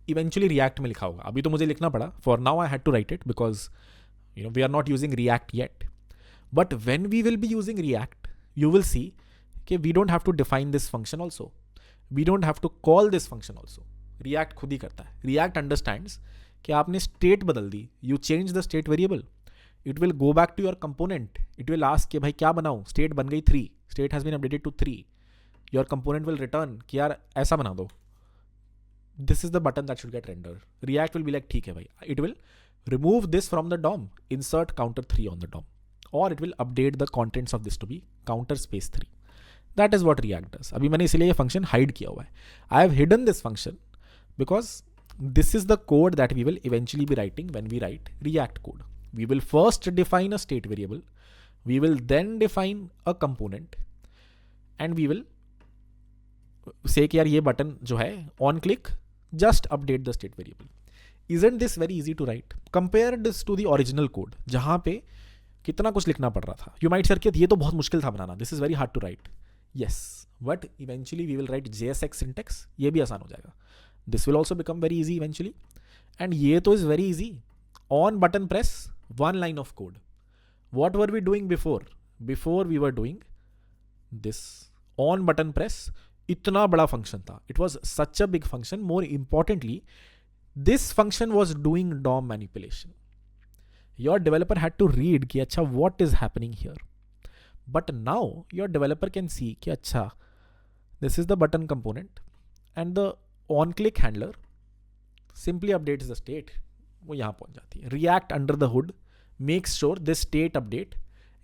eventually React में लिखा होगा. अभी तो मुझे लिखना पड़ा. For now I had to write it because we are not using React yet. But when we will be using React, you will see कि we don't have to define this function also. We don't have to call this function also. React खुद ही करता है. React understands कि आपने state बदल दी. You change the state variable. It will go back to your component. It will ask कि भाई क्या बनाऊँ? State बन गई 3. State has been updated to 3. Your component will return कि यार ऐसा बना दो. This is the button that should get rendered. React will be like ठीक है भाई. It will remove this from the DOM. Insert counter 3 on the DOM. Or it will update the contents of this to be counter space 3. That is what React does. अभी मैंने इसलिए ये function hide किया हुआ है. I have hidden this function because this is the code that we will eventually be writing when we write React code. We will first define a state variable. We will then define a component. And we will say कि यार ये button जो है on click just update the state variable. Isn't this very easy to write? Compare this to the original code जहाँ पे कितना कुछ लिखना पड़ रहा था. You might say कि ये तो बहुत मुश्किल था बनाना. This is very hard to write. Yes, but eventually we will write JSX syntax. ये भी आसान हो जाएगा. This will also become very easy eventually. And ये तो is very easy. On button press, one line of code. What were we doing before? Before we were doing this. On button press, इतना बड़ा function था. It was such a big function. More importantly, this function was doing DOM manipulation. Your developer had to read कि अच्छा what is happening here. But now your developer can see कि अच्छा this is the button component and the on click handler simply updates the state. वो यहाँ पहुँच जाती है. React under the hood makes sure this state update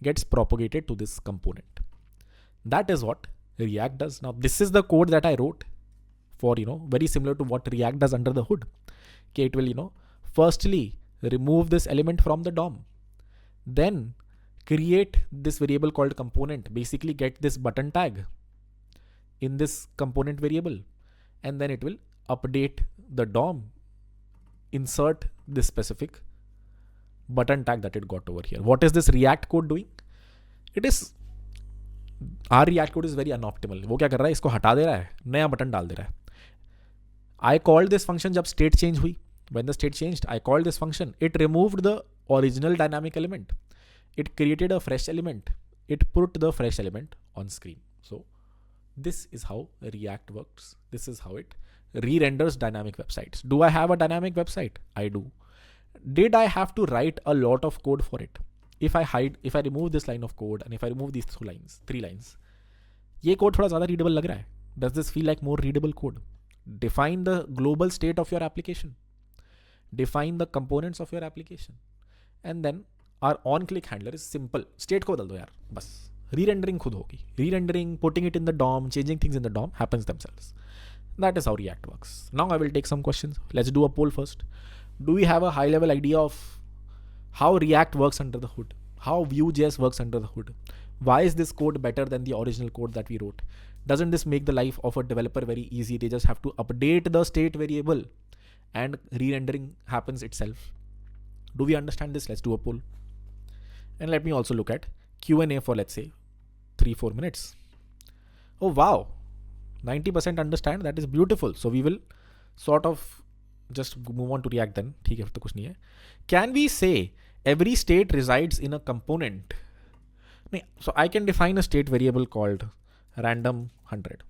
gets propagated to this component. That is what React does. Now this is the code that I wrote for very similar to what React does under the hood. Okay, it will firstly remove this element from the DOM, then create this variable called component, basically get this button tag in this component variable, and then it will update the DOM, insert this specific button tag that it got over here. What is this React code doing? It is, our React code is very unoptimal. वो क्या कर रहा है, इसको हटा दे रहा है, नया बटन डाल दे रहा है. I called this function जब state change हुई. When the state changed, I called this function. It removed the original dynamic element. It created a fresh element. It put the fresh element on screen. So this is how React works. This is how it re-renders dynamic websites. Do I have a dynamic website? I do. Did I have to write a lot of code for it? If I remove this line of code and if I remove these three lines, ये code थोड़ा ज़्यादा readable लग रहा है. Does this feel like more readable code? Define the global state of your application. Define the components of your application. And then our on-click handler is simple. State को बदल दो यार, बस. Re-rendering खुद होगी. Re-rendering, putting it in the DOM, changing things in the DOM happens themselves. That is how React works. Now I will take some questions. Let's do a poll first. Do we have a high-level idea of how React works under the hood? How Vue.js works under the hood? Why is this code better than the original code that we wrote? Doesn't this make the life of a developer very easy? They just have to update the state variable and re-rendering happens itself. Do we understand this? Let's do a poll. And let me also look at Q&A for, let's say, 3-4 minutes. Oh wow, 90% understand. That is beautiful. So we will sort of just move on to React then. ठीक है, फिर तो कुछ नहीं है. Can we say every state resides in a component? नहीं, so I can define a state variable called random 100.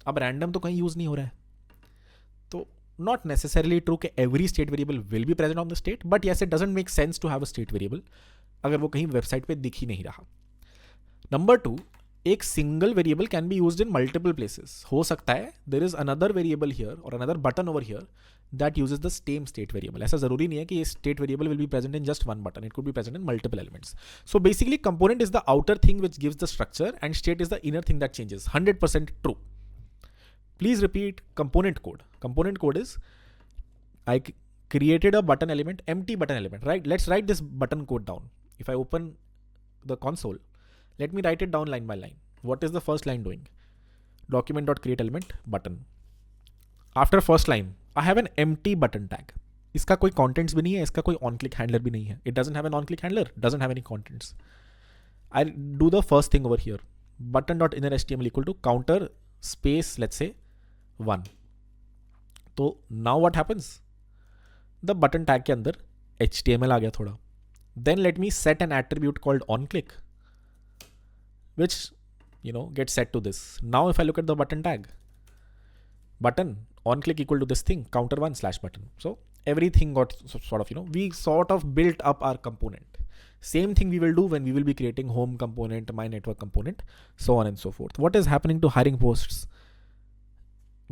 अब random तो कहीं use नहीं हो रहा है, तो not necessarily true कि every state variable will be present on the state, but yes, it doesn't make sense to have a state variable अगर वो कहीं वेबसाइट पे दिख ही नहीं रहा. नंबर 2, एक single variable can be used in multiple places. हो सकता है there is another variable here और another button over here that uses the same state variable. ऐसा जरूरी नहीं है कि ये state variable will be present in just one button. It could be present in multiple elements. So basically component is the outer thing which gives the structure and state is the inner thing that changes. 100% true. Please repeat component code. Component code is I created a button element, empty button element, right? Let's write this button code down. If I open the console, let me write it down line by line. What is the first line doing? Document.create element button. After first line, I have an empty button tag. इसका कोई contents भी नहीं है, इसका कोई on-click handler भी नहीं है. It doesn't have an on-click handler, doesn't have any contents. I do the first thing over here. Button.innerHTML equal to counter space, let's say 1. तो now what happens? The button tag के अंदर HTML आ गया थोड़ा. Then let me set an attribute called onClick, which gets set to this. Now if I look at the button tag, button onClick equal to this thing, counter 1 / button. So everything got sort of, we sort of built up our component. Same thing we will do when we will be creating home component, my network component, so on and so forth. What is happening to hiring posts?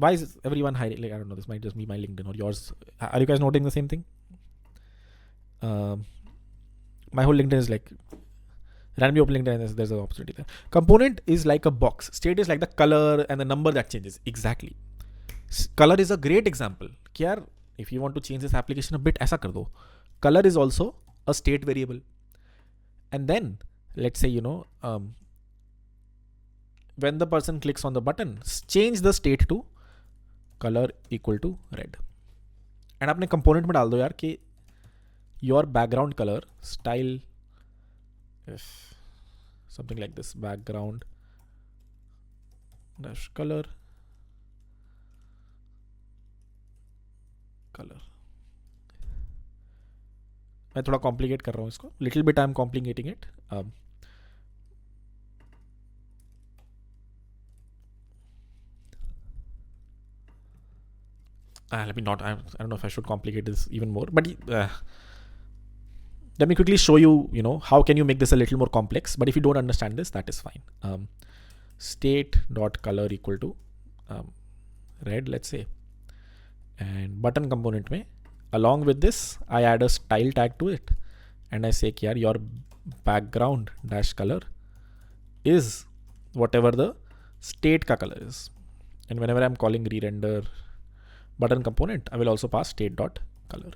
Why is everyone hiring? Like, I don't know, this might just be my LinkedIn or yours. Are you guys noting the same thing? My whole LinkedIn is like, randomly open LinkedIn and there's an opportunity there. Component is like a box. State is like the color and the number that changes. Exactly. Color is a great example. Kyar, if you want to change this application a bit, ऐसा कर दो. Color is also a state variable. And then, let's say, when the person clicks on the button, change the state to color equal to red. And अपने component में डाल दो यार कि your background color style, if something like this, background dash color मैं थोड़ा complicate कर रहा हूँ इसको. Little bit I am complicating it. Let me not. I don't know if I should complicate this even more, but let me quickly show you. How can you make this a little more complex? But if you don't understand this, that is fine. State.color equal to red, let's say, and button component में, along with this, I add a style tag to it, and I say, "Yaar, your background dash color is whatever the state का color is." And whenever I'm calling re-render button component, I will also pass state.color.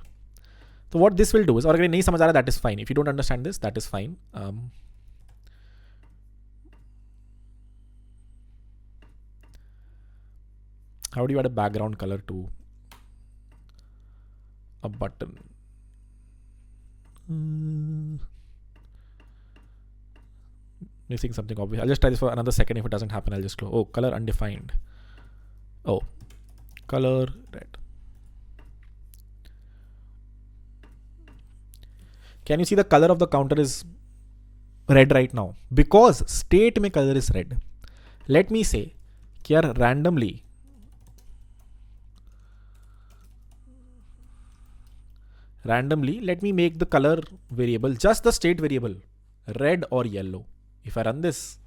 So what this will do is, और अगर नहीं समझ आ रहा, that is fine. If you don't understand this, that is fine. How do you add a background color to a button? Missing something obvious. I'll just try this for another second. If it doesn't happen, I'll just close. Oh, color undefined. Oh, color red. Can you see the color of the counter is red right now? Because state में color is red. Let me say कि यार randomly let me make the color variable, just the state variable, red or yellow. If I run this,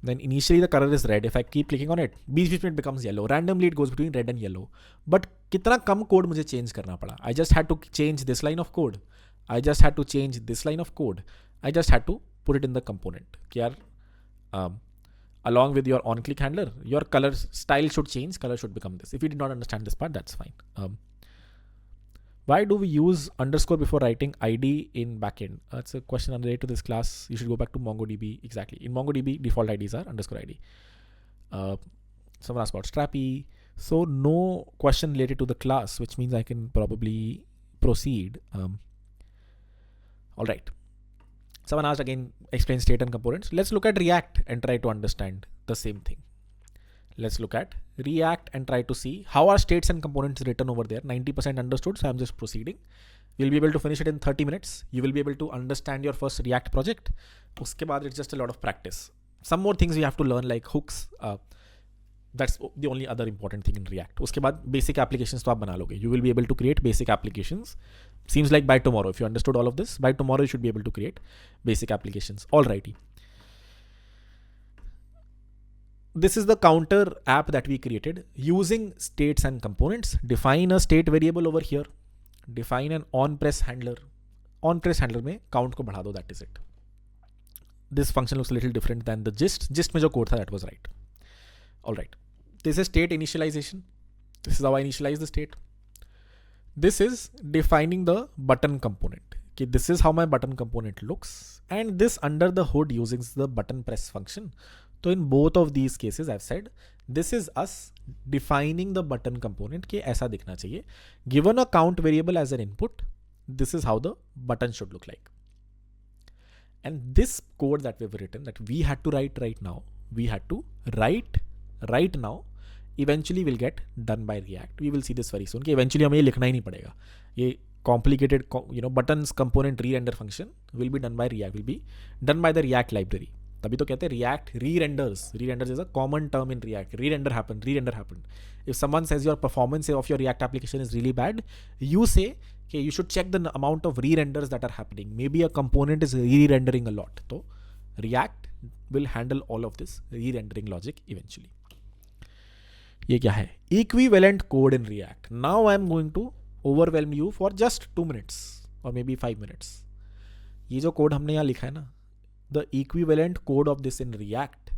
then initially the color is red. If I keep clicking on it, बीच बीच में it becomes yellow. Randomly it goes between red and yellow. But कितना कम code मुझे change करना पड़ा. I just had to change this line of code. I just had to change this line of code. I just had to put it in the component. कि यार along with your on-click handler, your color style should change. Color should become this. If you did not understand this part, that's fine. Why do we use underscore before writing ID in backend? That's a question unrelated to this class. You should go back to MongoDB. Exactly. In MongoDB, default IDs are underscore ID. Someone asked about Strapi. So no question related to the class, which means I can probably proceed. All right. Someone asked again, explain state and components. Let's look at React and try to understand the same thing. Let's look at React and try to see how are states and components written over there. 90% understood, so I'm just proceeding. You'll be able to finish it in 30 minutes. You will be able to understand your first React project. Uske baad it's just a lot of practice. Some more things you have to learn like hooks. That's the only other important thing in React. Uske baad basic applications to aap bana loge. You will be able to create basic applications. Seems like by tomorrow, if you understood all of this, by tomorrow you should be able to create basic applications. Alrighty. This is the counter app that we created using states and components. Define a state variable over here. Define an on-press handler. On-press handler में count को बढ़ा दो, that is it. This function looks a little different than the gist. Gist में जो code था, that was right. All right. This is state initialization. This is how I initialize the state. This is defining the button component. Okay, this is how my button component looks. And this under the hood using the button press function. So in both of these cases, I've said, this is us defining the button component कि ऐसा दिखना चाहिए. Given a count variable as an input, this is how the button should look like. And this code that we've written, that we had to write right now, we had to write right now, eventually will get done by React. We will see this very soon कि eventually हमें ये लिखना ही नहीं पड़ेगा. ये complicated, buttons component re-render function will be done by React, will be done by the React library. तभी तो कहते हैं React re-renders. Re-renders is a common term in React. Re-render happened. If someone says your performance of your React application is really bad, you say, okay, you should check the amount of re-renders that are happening. Maybe a component is re-rendering a lot. So React will handle all of this re-rendering logic eventually. ये क्या है? Equivalent code in React. Now I'm going to overwhelm you for just 2 minutes or maybe 5 minutes. ये जो code हमने यहाँ लिखा है ना, the equivalent code of this in React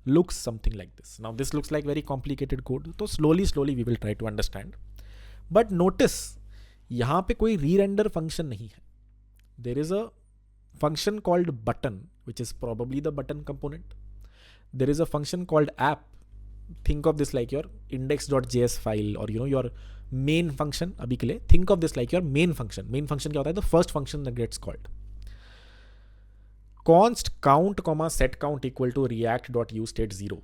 looks something like this. Now this looks like very complicated code. So slowly we will try to understand. But notice, यहाँ पे कोई re-render function नहीं है. There is a function called button, which is probably the button component. There is a function called app. Think of this like your index.js file or your main function. अभी के लिए think of this like your main function. Main function क्या होता है? The first function that gets called. Const count comma set count equal to react.uState0.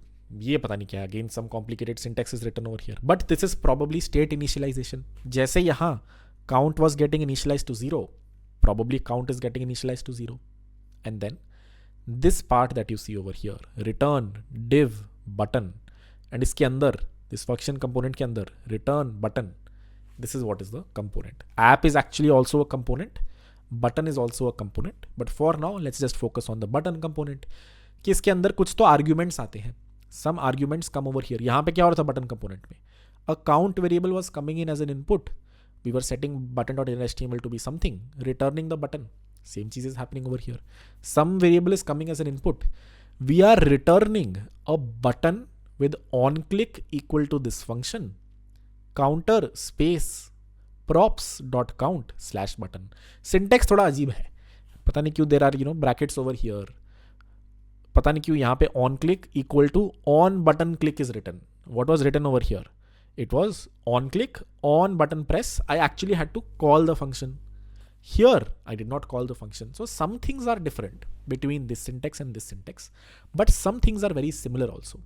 ये पता नहीं क्या. Again some complicated syntax is written over here. But this is probably state initialization. जैसे यहाँ count was getting initialized to 0. Probably count is getting initialized to 0. And then this part that you see over here, return div button, and इसके अंदर this function component के अंदर return button. This is what is the component. App is actually also a component. Button is also a component. But for now, let's just focus on the button component. कि इसके अंदर कुछ तो arguments आते हैं. Some arguments come over here. यहाँ पे क्या हो रहा था button component में? A count variable was coming in as an input. We were setting button.html to be something, returning the button. Same cheese is happening over here. Some variable is coming as an input. We are returning a button with onClick equal to this function. Counter space props.count/button. Syntax थोड़ा अजीब है, पता नहीं क्यों there are brackets over here, पता नहीं क्यों यहाँ पे on click equal to on button click is written. What was written over here? It was on click, on button press. I actually had to call the function. Here, I did not call the function. So some things are different between this syntax and this syntax, but some things are very similar also.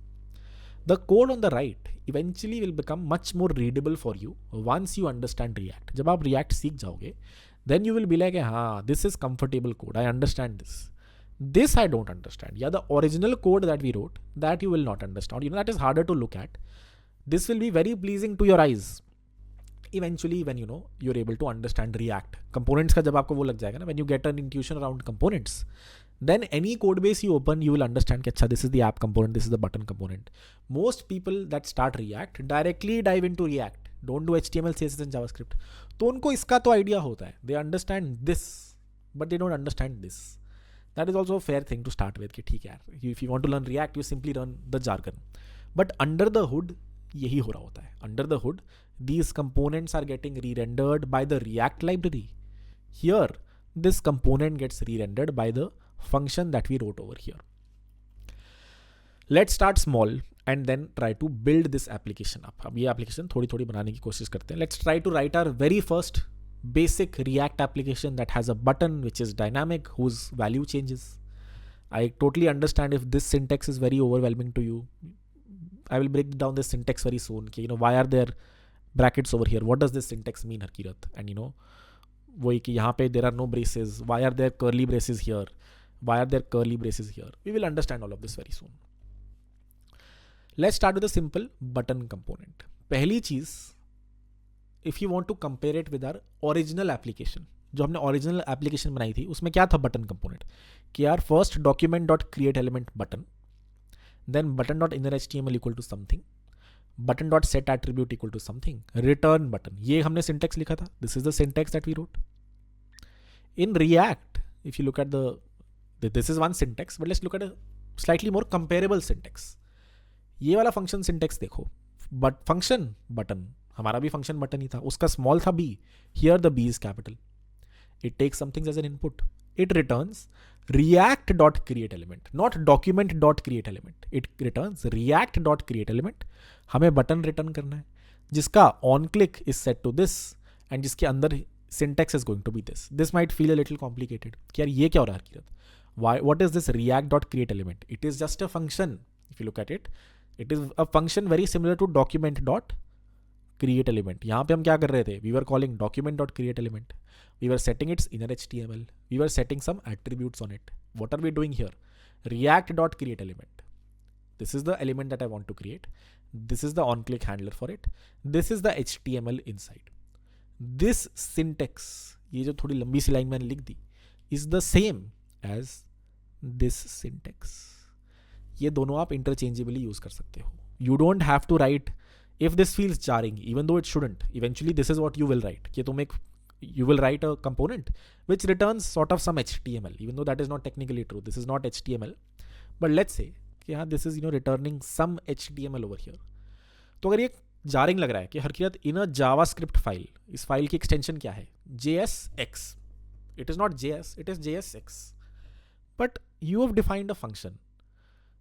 The code on the right eventually will become much more readable for you once you understand React. जब आप React सीख जाओगे, then you will be like, हाँ, this is comfortable code. I understand this. This I don't understand. Yeah, the original code that we wrote, that you will not understand. That is harder to look at. This will be very pleasing to your eyes. Eventually, when you're able to understand React. Components का जब आपको वो लग जाएगा ना, when you get an intuition around components, then any code base you open, you will understand कि अच्छा, this is the app component, this is the button component. Most people that start React directly dive into React. Don't do HTML, CSS and JavaScript. तो उनको इसका तो idea होता है. They understand this, but they don't understand this. That is also a fair thing to start with कि ठीक है यार, if you want to learn React, you simply learn the jargon. But under the hood, यही हो रहा होता है. Under the hood, these components are getting re-rendered by the React library. Here, this component gets re-rendered by the function that we wrote over here. Let's start small and then try to build this application up. अब ये application थोड़ी थोड़ी बनाने की कोशिश करते हैं. Let's try to write our very first basic React application that has a button which is dynamic, whose value changes. I totally understand if this syntax is very overwhelming to you. I will break down this syntax very soon. Why are there brackets over here? What does this syntax mean, Harkirat? And वही कि यहाँ पे there are no braces. Why are there curly braces here? Why are there curly braces here? We will understand all of this very soon. Let's start with a simple button component. पहली चीज, if you want to compare it with our original application, जो हमने original application बनाई थी, उसमें क्या था button component? कि यार first document.createElement button, then button.innerHTML equal to something, button.setAttribute equal to something, return button. ये हमने syntax लिखा था. This is the syntax that we wrote. In React, if you look at this is one syntax, but let's look at a slightly more comparable syntax. ये वाला function syntax देखो. But function button, हमारा भी function button ही था. उसका small था b. Here the b is capital. It takes some things as an input. It returns react.createElement, not document.createElement. It returns react.createElement. हमें button return करना है, जिसका on click is set to this, and जिसके अंदर syntax is going to be this. This might feel a little complicated. कि यार ये क्या हो रहा है हकीकत? What is this react.createElement? It is just a function. If you look at it, it is a function very similar to document.createElement. यहाँ पे हम क्या कर रहे थे? We were calling document.createElement. We were setting its inner HTML. We were setting some attributes on it. What are we doing here? React.createElement. This is the element that I want to create. This is the on-click handler for it. This is the HTML inside. This syntax, ये जो थोड़ी लंबी सी line मैंने लिख दी, is the same as this syntax. ये दोनों आप interchangeably use कर सकते हो. You don't have to write, if this feels jarring, even though it shouldn't, eventually this is what you will write. कि you will write a component which returns sort of some HTML, even though that is not technically true. This is not HTML, but let's say कि हाँ, this is returning some HTML over here. तो अगर ये jarring लग रहा है कि Harkirat in a JavaScript file, इस फाइल की एक्सटेंशन क्या है? JSX. It is not JS, it is JSX. But you have defined a function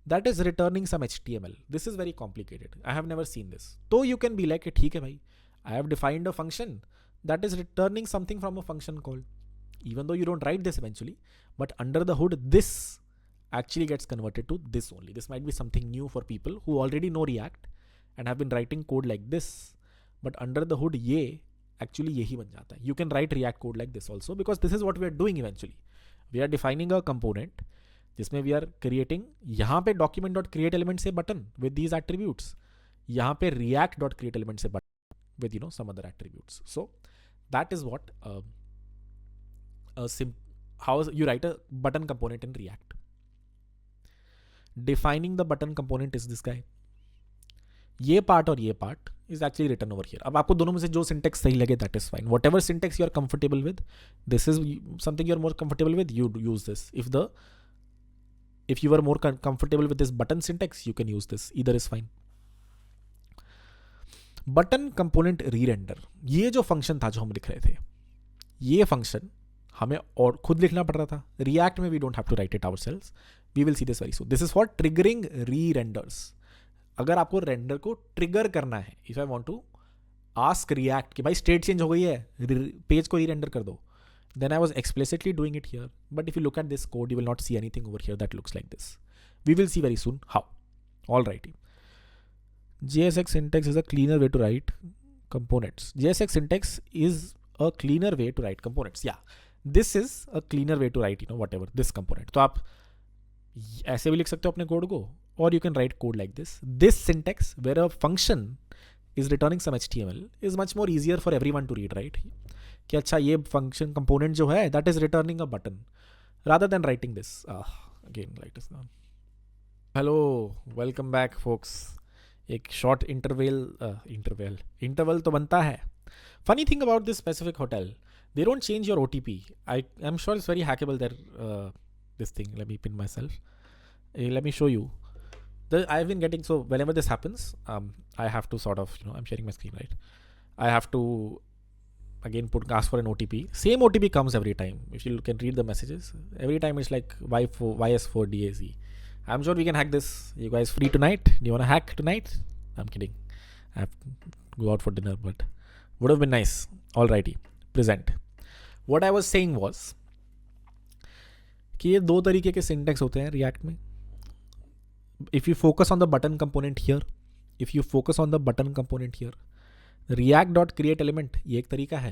that is returning some HTML. This is very complicated. I have never seen this. So you can be like, ठीक है भाई, I have defined a function that is returning something from a function call. Even though you don't write this eventually, but under the hood, this actually gets converted to this only. This might be something new for people who already know React and have been writing code like this. But under the hood, ये actually यही बन जाता है. You can write React code like this also, because this is what we are doing eventually. We are defining a component जिसमें we are creating, यहाँ पे document.createElement से button with these attributes, यहाँ पे react.createElement से button with some other attributes. So that is what how you write a button component in React. Defining the button component is this guy. ये part और ये part is actually written over here. अब आपको दोनों में से जो syntax सही लगे, that is fine. Whatever syntax you are comfortable with, this is something you are more comfortable with, you use this. If you are more comfortable with this button syntax, you can use this. Either is fine. Button component री render, ये जो function था जो हम लिख रहे थे, ये फंक्शन हमें और खुद लिखना पड़ रहा था. रिएक्ट में we don't have to write it ourselves. We will see this very soon. This is for triggering re renders. अगर आपको रेंडर को ट्रिगर करना है, if I want to ask React कि भाई स्टेट चेंज हो गई है, पेज को री रेंडर कर दो, then I was explicitly doing it here. But if you look at this code, you will not see anything over here that looks like this. We will see very soon how. Alrighty. JSX syntax is a cleaner way to write components. JSX syntax is a cleaner way to write components. Yeah, this is a cleaner way to write, whatever, this component. तो आप ऐसे भी लिख सकते हो अपने code को, or you can write code like this. This syntax where a function is returning some HTML is much more easier for everyone to read, right? कि अच्छा ये फंक्शन कंपोनेंट जो है that is returning a button rather than writing this. Again write this down. Hello, welcome back folks. एक short interval तो बनता है. Funny thing about this specific hotel, they don't change your OTP. I am sure it's very hackable there. This thing, let me pin myself, let me show you. I have been getting, so whenever this happens, I have to sort of, I'm sharing my screen, right? I have to again ask for an OTP. Same OTP comes every time. If you can read the messages, every time it's like YS4DAZ. I'm sure we can hack this. You guys free tonight? Do you want to hack tonight? I'm kidding. I have to go out for dinner, but would have been nice. Alrighty, present. What I was saying was कि ये दो तरीके के syntax होते हैं react में. If you focus on the button component here, react.createElement ये एक तरीका है,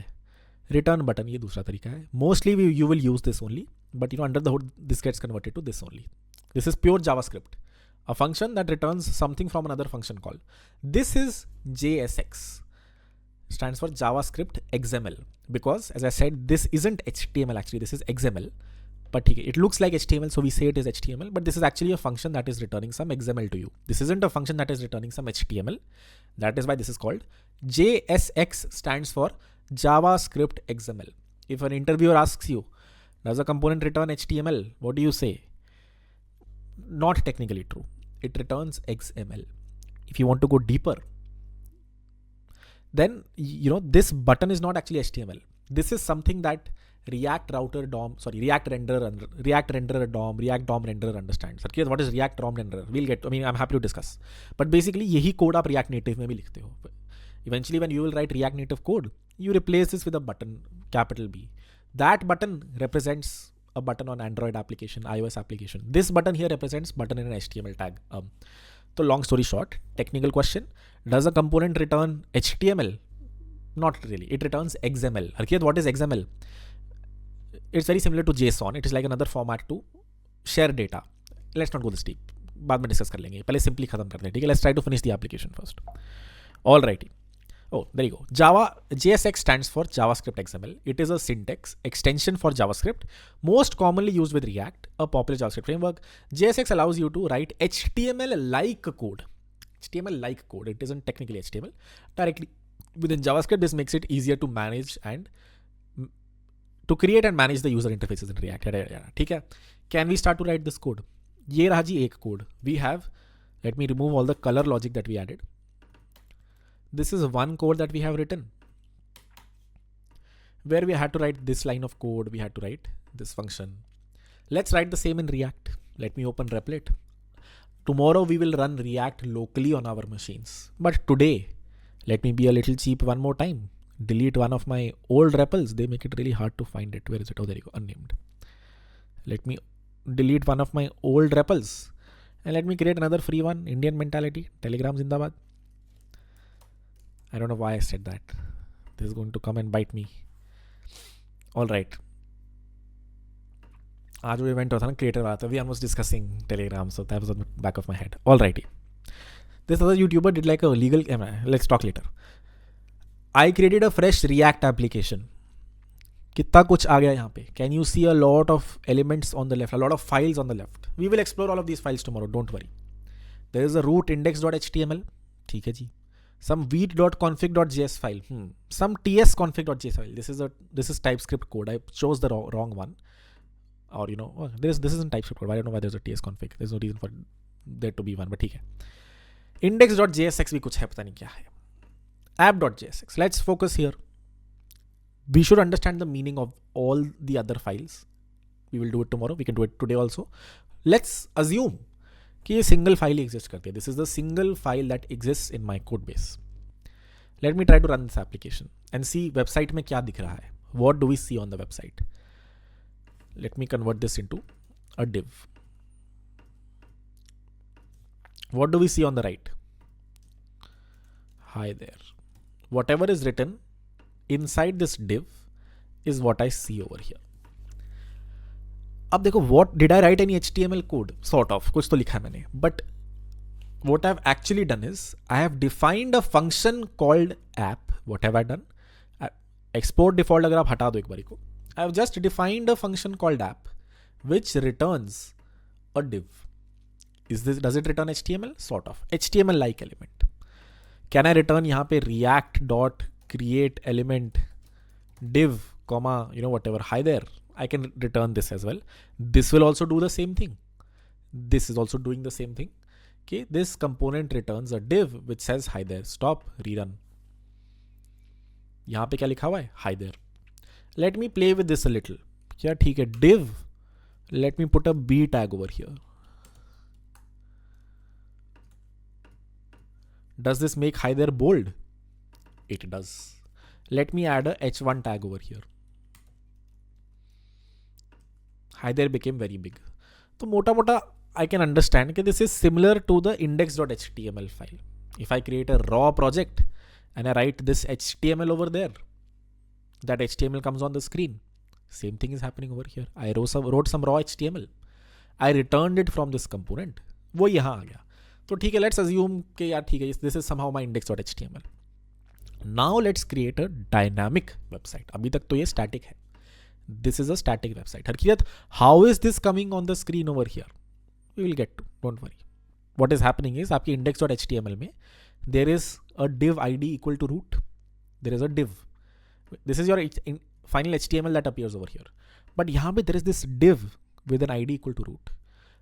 return button ये दूसरा तरीका है. Mostly you will use this only, but under the hood this gets converted to this only. This is pure JavaScript, a function that returns something from another function call. This is JSX, stands for JavaScript XML, because as I said, this isn't HTML actually, this is XML. But it looks like HTML, so we say it is HTML, but this is actually a function that is returning some XML to you. This isn't a function that is returning some HTML. That is why this is called JSX, stands for JavaScript XML. If an interviewer asks you, does a component return HTML? What do you say? Not technically true. It returns XML. If you want to go deeper, then this button is not actually HTML. This is something that React renderer DOM, React DOM renderer understands. Sir, what is React DOM renderer? I'm happy to discuss. But basically, यही code आप React Native में भी लिखते हो. Eventually, when you will write React Native code, you replace this with a button, capital B. That button represents a button on Android application, iOS application. This button here represents button in an HTML tag. So long story short, technical question: does a component return HTML? Not really. It returns XML. Harkiyat, what is XML? It's very similar to JSON. It is like another format to share data. Let's not go this deep. बाद में discuss कर लेंगे. पहले simply खत्म करते हैं. ठीक है? Let's try to finish the application first. Alrighty. Oh, there you go. JSX stands for JavaScript XML. It is a syntax extension for JavaScript, most commonly used with React, a popular JavaScript framework. JSX allows you to write HTML-like code. HTML-like code. It isn't technically HTML. Directly within JavaScript, this makes it easier to manage and to create and manage the user interfaces in React. ठीक है? Can we start to write this code? ये रहा जी एक code. We have, let me remove all the color logic that we added. This is one code that we have written, where we had to write this line of code. We had to write this function. Let's write the same in React. Let me open Replit. Tomorrow we will run React locally on our machines. But today, let me be a little cheap one more time. Delete one of my old REPLs. They make it really hard to find it. Where is it? Oh, there you go. Unnamed. Let me delete one of my old REPLs. And let me create another free one. Indian mentality. Telegram Zindabad. I don't know why I said that. This is going to come and bite me. All right. आज वो event होता ना creator वाला था. We was discussing Telegram, so that was on the back of my head. Alrighty. This other YouTuber did like a legal. Let's talk later. I created a fresh React application. कितना कुछ आ गया यहाँ पे. Can you see a lot of elements on the left, a lot of files on the left? We will explore all of these files tomorrow. Don't worry. There is a root index.html. ठीक है जी. Some veet.config.js file. Some tsconfig.js file. This is TypeScript code. I chose the wrong one. Or this isn't TypeScript code. I don't know why there's a tsconfig. There's no reason for there to be one. But ठीक है. Index.jsx भी कुछ है, पता नहीं क्या है. app.jsx. Let's focus here. We should understand the meaning of all the other files. We will do it tomorrow. We can do it today also. Let's assume कि ये single file exists करती है. This is the single file that exists in my code base. Let me try to run this application and see website में क्या दिख रहा है. What do we see on the website? Let me convert this into a div. What do we see on the right? Hi there. Whatever is written inside this div is what I see over here. अब देखो, what did I write any HTML code? Sort of, कुछ तो लिखा है मैंने. But what I've actually done is I have defined a function called app. What have I done? Export default अगर आप हटा दो एक बारी को. I have just defined a function called app which returns a div. Does it return HTML? Sort of. HTML like element. Can I return यहाँ पे react dot create element div comma whatever, hi there? I can return this as well. This will also do the same thing. This is also doing the same thing. Okay, this component returns a div which says hi there. Stop, rerun. यहाँ पे क्या लिखा हुआ है? Hi there. Let me play with this a little. क्या ठीक है? Div. Let me put a b tag over here. Does this make hi there bold? It does. Let me add a h1 tag over here. Hi there became very big. तो मोटा मोटा I can understand that this is similar to the index.html file. If I create a raw project and I write this HTML over there, that HTML comes on the screen. Same thing is happening over here. I wrote some raw HTML. I returned it from this component. वो यहाँ आ गया. तो ठीक है, let's assume कि यार ठीक है, this is somehow my index.html. Now let's create a dynamic website. अभी तक तो ये static है. This is a static website. Harkiyat, how is this coming on the screen over here? We will get to. Don't worry. What is happening is आपकी index.html में there is a div id equal to root. There is a div. This is your final HTML that appears over here. But यहाँ पे there is this div with an id equal to root.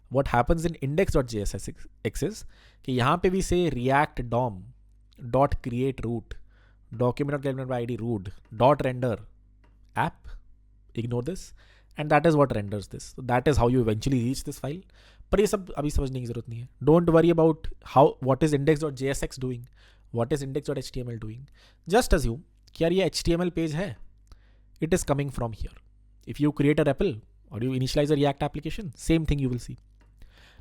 What happens in index.jsx is कि यहाँ पे we say react dom dot create root document by id root dot render app. Ignore this, and that is what renders this. So that is how you eventually reach this file. पर ये सब अभी समझने की जरूरत नहीं है. Don't worry about what is index.jsx doing, what is index.html doing. Just assume कि यार ये HTML page है. It is coming from here. If you create a REPL or you initialize a React application, same thing you will see.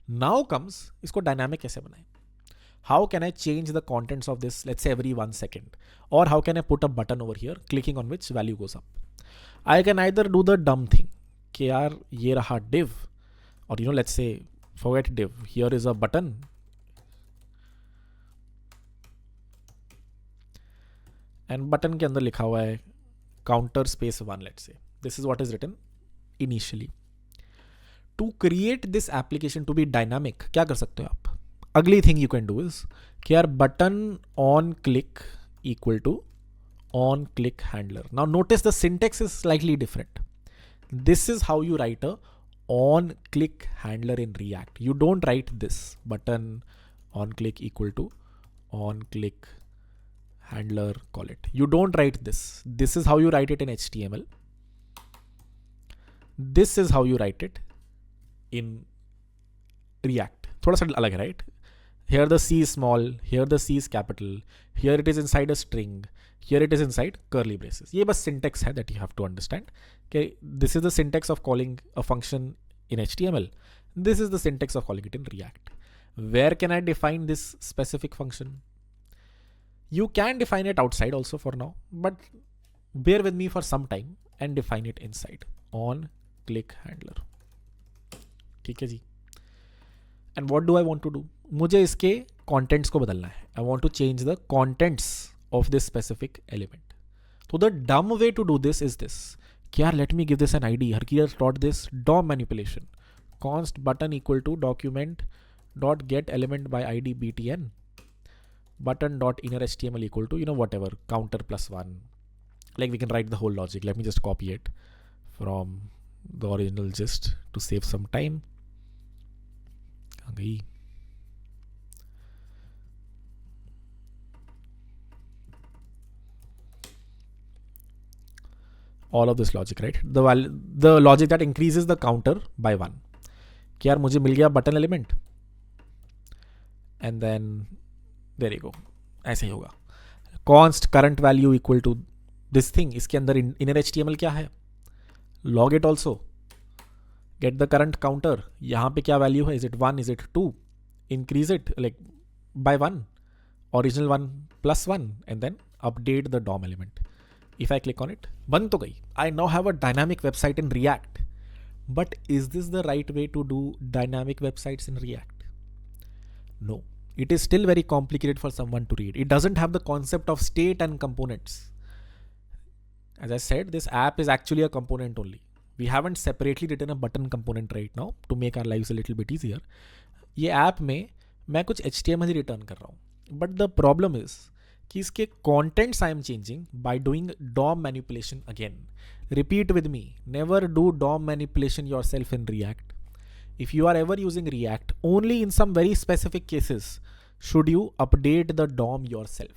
Now comes इसको dynamic कैसे बनाएं? How can I change the contents of this, let's say every 1 second? Or how can I put a button over here, clicking on which value goes up? I can either do the dumb thing कि यार ये रहा div, or let's say forget div, here is a button and button के अंदर लिखा हुआ है counter space 1, let's say. This is what is written initially. To create this application to be dynamic, क्या कर सकते हो आप? Ugly thing you can do is कि यार button on click equal to on click handler. Now notice the syntax is slightly different. This is how you write a on click handler in React. You don't write this button on click equal to on click handler, call it. You don't write this. This is how you write it in HTML. This is how you write it in React. थोड़ा सा अलग है, right? Here the C is small, here the C is capital, here it is inside a string, here it is inside curly braces. ये बस syntax है that you have to understand. Okay, this is the syntax of calling a function in HTML. This is the syntax of calling it in React. Where can I define this specific function? You can define it outside also for now, but bear with me for some time and define it inside on click handler. ठीक है जी. And what do I want to do? मुझे इसके contents को बदलना है. I want to change the contents of this specific element. So the dumb way to do this is this. कि यार let me give this an ID. Harkiya taught this DOM manipulation. Const button equal to document dot get element by ID btn. Button dot inner HTML equal to whatever counter plus 1. Like we can write the whole logic. Let me just copy it from the original gist to save some time. all of this logic, right? The logic that increases the counter by 1. कि यार मुझे मिल गया button element, and then there you go, ऐसे ही होगा. Const current value equal to this thing. इसके अंदर इनर HTML क्या है, log it also, get the current counter. यहाँ पे क्या वैल्यू है, is it 1, is it 2, increase it like by 1, original 1 plus 1, and then update the DOM element. If I click on it, बन तो गई. I now have a dynamic website in React. But is this the right way to do dynamic websites in React? No. It is still very complicated for someone to read. It doesn't have the concept of state and components. As I said, this app is actually a component only. We haven't separately written a button component right now to make our lives a little bit easier. ये app में मैं कुछ HTML ही return कर रहा हूँ. But the problem is कि इसके contents I am changing by doing DOM manipulation again. Repeat with me, never do DOM manipulation yourself in React. If you are ever using React, only in some very specific cases should you update the DOM yourself.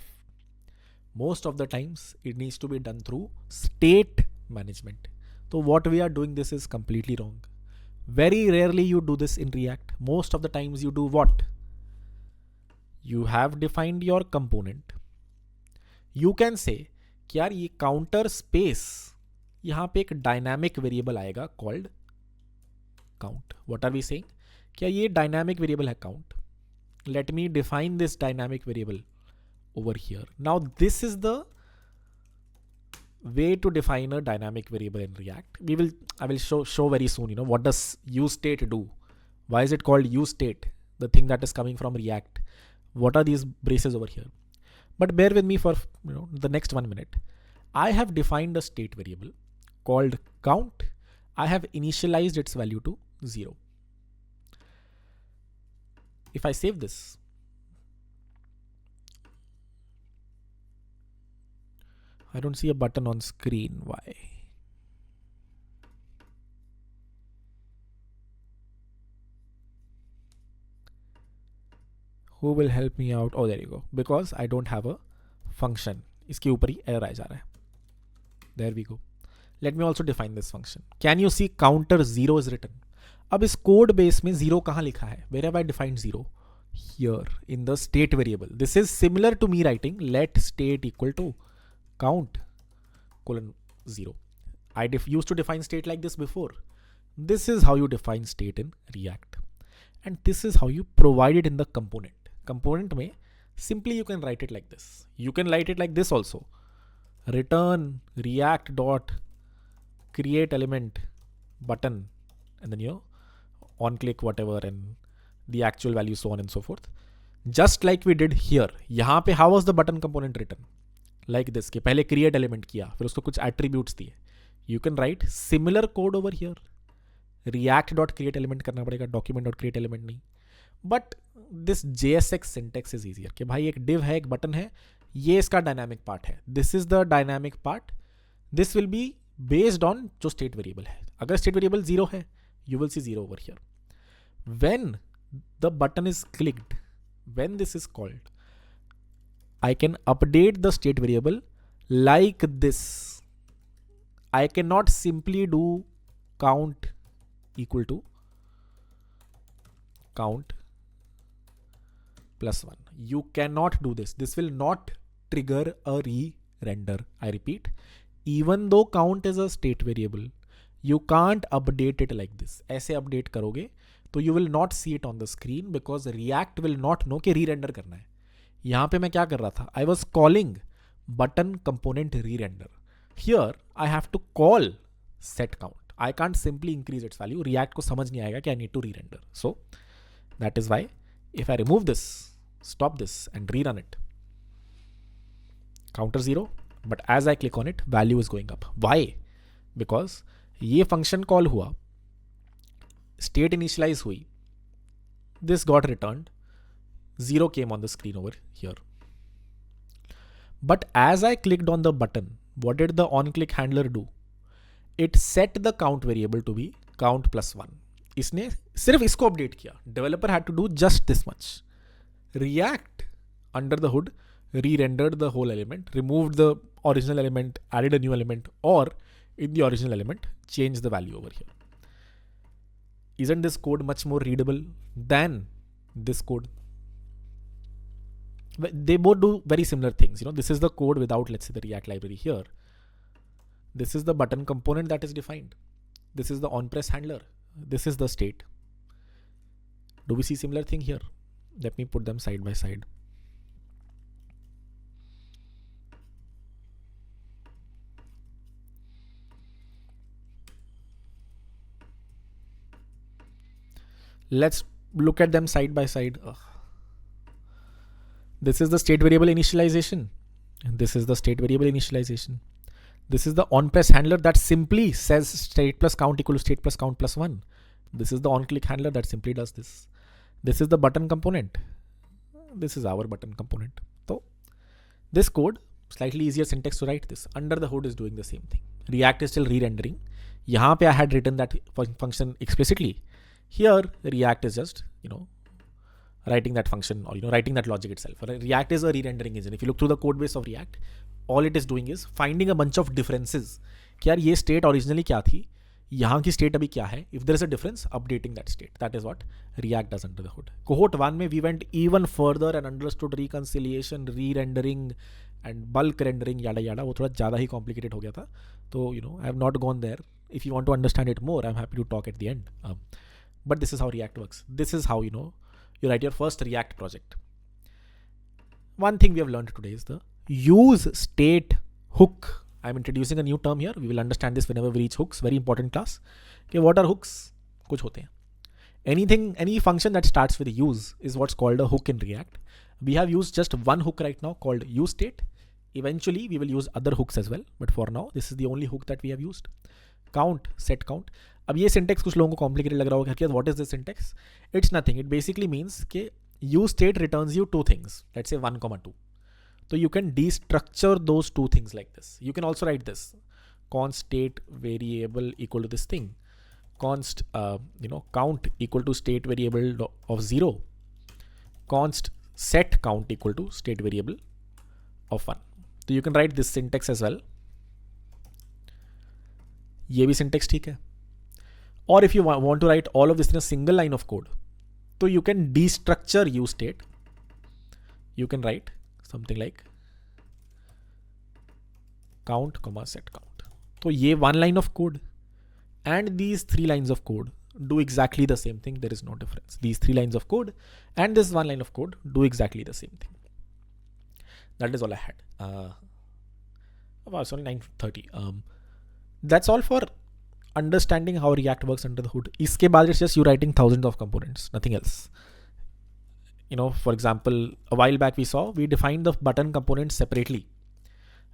Most of the times it needs to be done through state management. तो what we are doing this is completely wrong. Very rarely you do this in React. Most of the times you do what, you have defined your component. You can say कि यार ये counter space, यहाँ पे एक dynamic variable आएगा called count. What are we saying, क्या ये dynamic variable है count. Let me define this dynamic variable over here. Now this is the way to define a dynamic variable in React. I will show very soon, what does useState do? Why is it called useState, the thing that is coming from React? What are these braces over here? But bear with me for the next 1 minute. I have defined a state variable called count. I have initialized its value to 0. If I save this, I don't see a button on screen. Why? Who will help me out? Oh, there you go. Because I don't have a function. इसके ऊपर ही error आ जा रहा है. There we go. Let me also define this function. Can you see counter 0 is written? अब इस code base में 0 कहाँ लिखा है? Where have I defined 0? Here in the state variable. This is similar to me writing let state equal to count colon 0. I used to define state like this before. This is how you define state in React. And this is how you provide it in the component. Component में simply you can write it like this. You can write it like this also. Return react dot create element button and then on click whatever and the actual value so on and so forth. Just like we did here. यहाँ पे how was the button component written? Like this कि पहले create element किया फिर उसको कुछ attributes दिए. You can write similar code over here. React dot create element करना पड़ेगा, document dot create element नहीं. But this JSX syntax is easier कि भाई एक div है, एक button है, ये इसका dynamic part है. This is the dynamic part. This will be based on जो state variable है. अगर state variable 0 है, you will see 0 over here. When the button is clicked, when this is called, I can update the state variable like this. I cannot simply do count equal to count plus 1. You cannot do this. This will not trigger a re-render. I repeat, even though count is a state variable, you can't update it like this. ऐसे update करोगे तो you will not see it on the screen because React will not know कि re-render करना है. यहाँ पे मैं क्या कर रहा था? I was calling button component re-render. Here I have to call set count. I can't simply increase its value. React को समझ नहीं आएगा कि I need to re-render. So that is why if I remove this, stop this and rerun it, counter 0, but as I click on it, value is going up. Why? Because ये function call हुआ, state initialize हुई, this got returned, 0 came on the screen over here. But as I clicked on the button, what did the on-click handler do? It set the count variable to be count plus 1. इसने सिर्फ इसको update किया. Developer had to do just this much. React under the hood re-rendered the whole element, removed the original element, added a new element, or in the original element, change the value over here. Isn't this code much more readable than this code? They both do very similar things. This is the code without, let's say, the React library here. This is the button component that is defined. This is the onPress handler. This is the state. Do we see similar thing here? Let me put them side by side. Let's look at them side by side. This is the state variable initialization. And this is the state variable initialization. This is the onPress handler that simply says state plus count equal to state plus count plus 1. This is the onClick handler that simply does this. This is the button component. This is our button component. So this code, slightly easier syntax to write this. Under the hood is doing the same thing. React is still re-rendering. Yahan pe I had written that function explicitly. Here, React is just, writing that function or, writing that logic itself. React is a re-rendering engine. If you look through the code base of React, all it is doing is finding a bunch of differences. कि यार ये state originally क्या थी, यहाँ की state अभी क्या है. If there is a difference, updating that state. That is what React does under the hood. Cohort 1 में we went even further and understood reconciliation, re-rendering and bulk rendering, yada yada. वो थोड़ा ज़्यादा ही complicated हो गया था. तो I have not gone there. If you want to understand it more, I'm happy to talk at the end. But this is how React works. This is how you write your first React project. One thing we have learned today is the use state hook. I'm introducing a new term here. We will understand this whenever we reach hooks. Very important class. Okay, what are hooks? कुछ होते हैं. Any function that starts with use is what's called a hook in React. We have used just one hook right now called useState. Eventually we will use other hooks as well, but for now this is the only hook that we have used. Count, set count. अब ये syntax कुछ लोगों को complicated लग रहा होगा कि what is this syntax? It's nothing. It basically means कि useState returns you two things. Let's say 1, 2. So you can destructure those two things like this. You can also write this const state variable equal to this thing. Const count equal to state variable of 0. Const set count equal to state variable of 1. So you can write this syntax as well. ये भी syntax ठीक है. Or if you want to write all of this in a single line of code, so you can destructure useState. You can write something like count, set count. So ये one line of code and these 3 lines of code do exactly the same thing. There is no difference. These 3 lines of code and this 1 line of code do exactly the same thing. That is all I had. It's only 9:30. That's all for understanding how React works under the hood. इसके बाद it's just you writing thousands of components, nothing else. For example, a while back we defined the button components separately.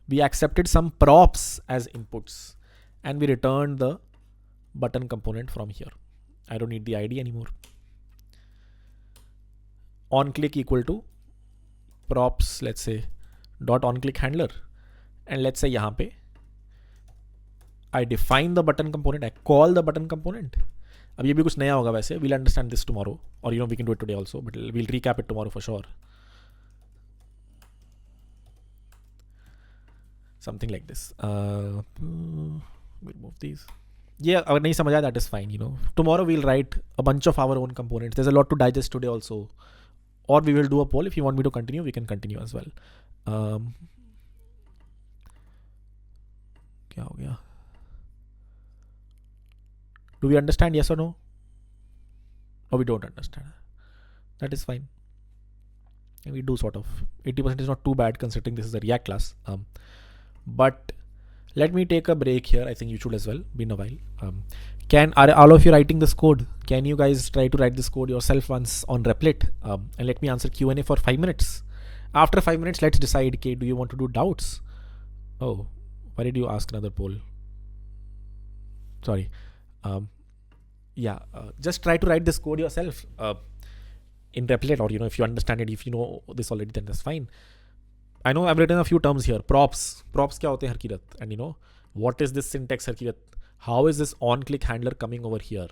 We accepted some props as inputs and we returned the button component from here. I don't need the ID anymore. OnClick equal to props, let's say dot OnClick handler, and let's say यहाँ पे I define the button component, I call the button component. अब ये भी कुछ नया होगा वैसे. We'll understand this tomorrow, or we can do it today also, but we'll recap it tomorrow for sure. Something like this. We'll move these. Yeah, अगर नहीं समझ आया, that is fine. Tomorrow we'll write a bunch of our own components. There's a lot to digest today also, or we will do a poll. If you want me to continue, we can continue as well. क्या हो गया? Do we understand, yes or no? Or we don't understand? That is fine. And we do sort of. 80% is not too bad considering this is a React class. But let me take a break here. I think you should as well. Been a while. Are all of you writing this code? Can you guys try to write this code yourself once on Replit? And let me answer Q&A for 5 minutes. After 5 minutes, let's decide, okay, do you want to do doubts? Oh, why did you ask another poll? Sorry. Just try to write this code yourself in Replit, or if you understand it, if you know this already, then that's fine. I know I've written a few terms here. Props क्या होते हैं Harkirat? And what is this syntax Harkirat? How is this on-click handler coming over here?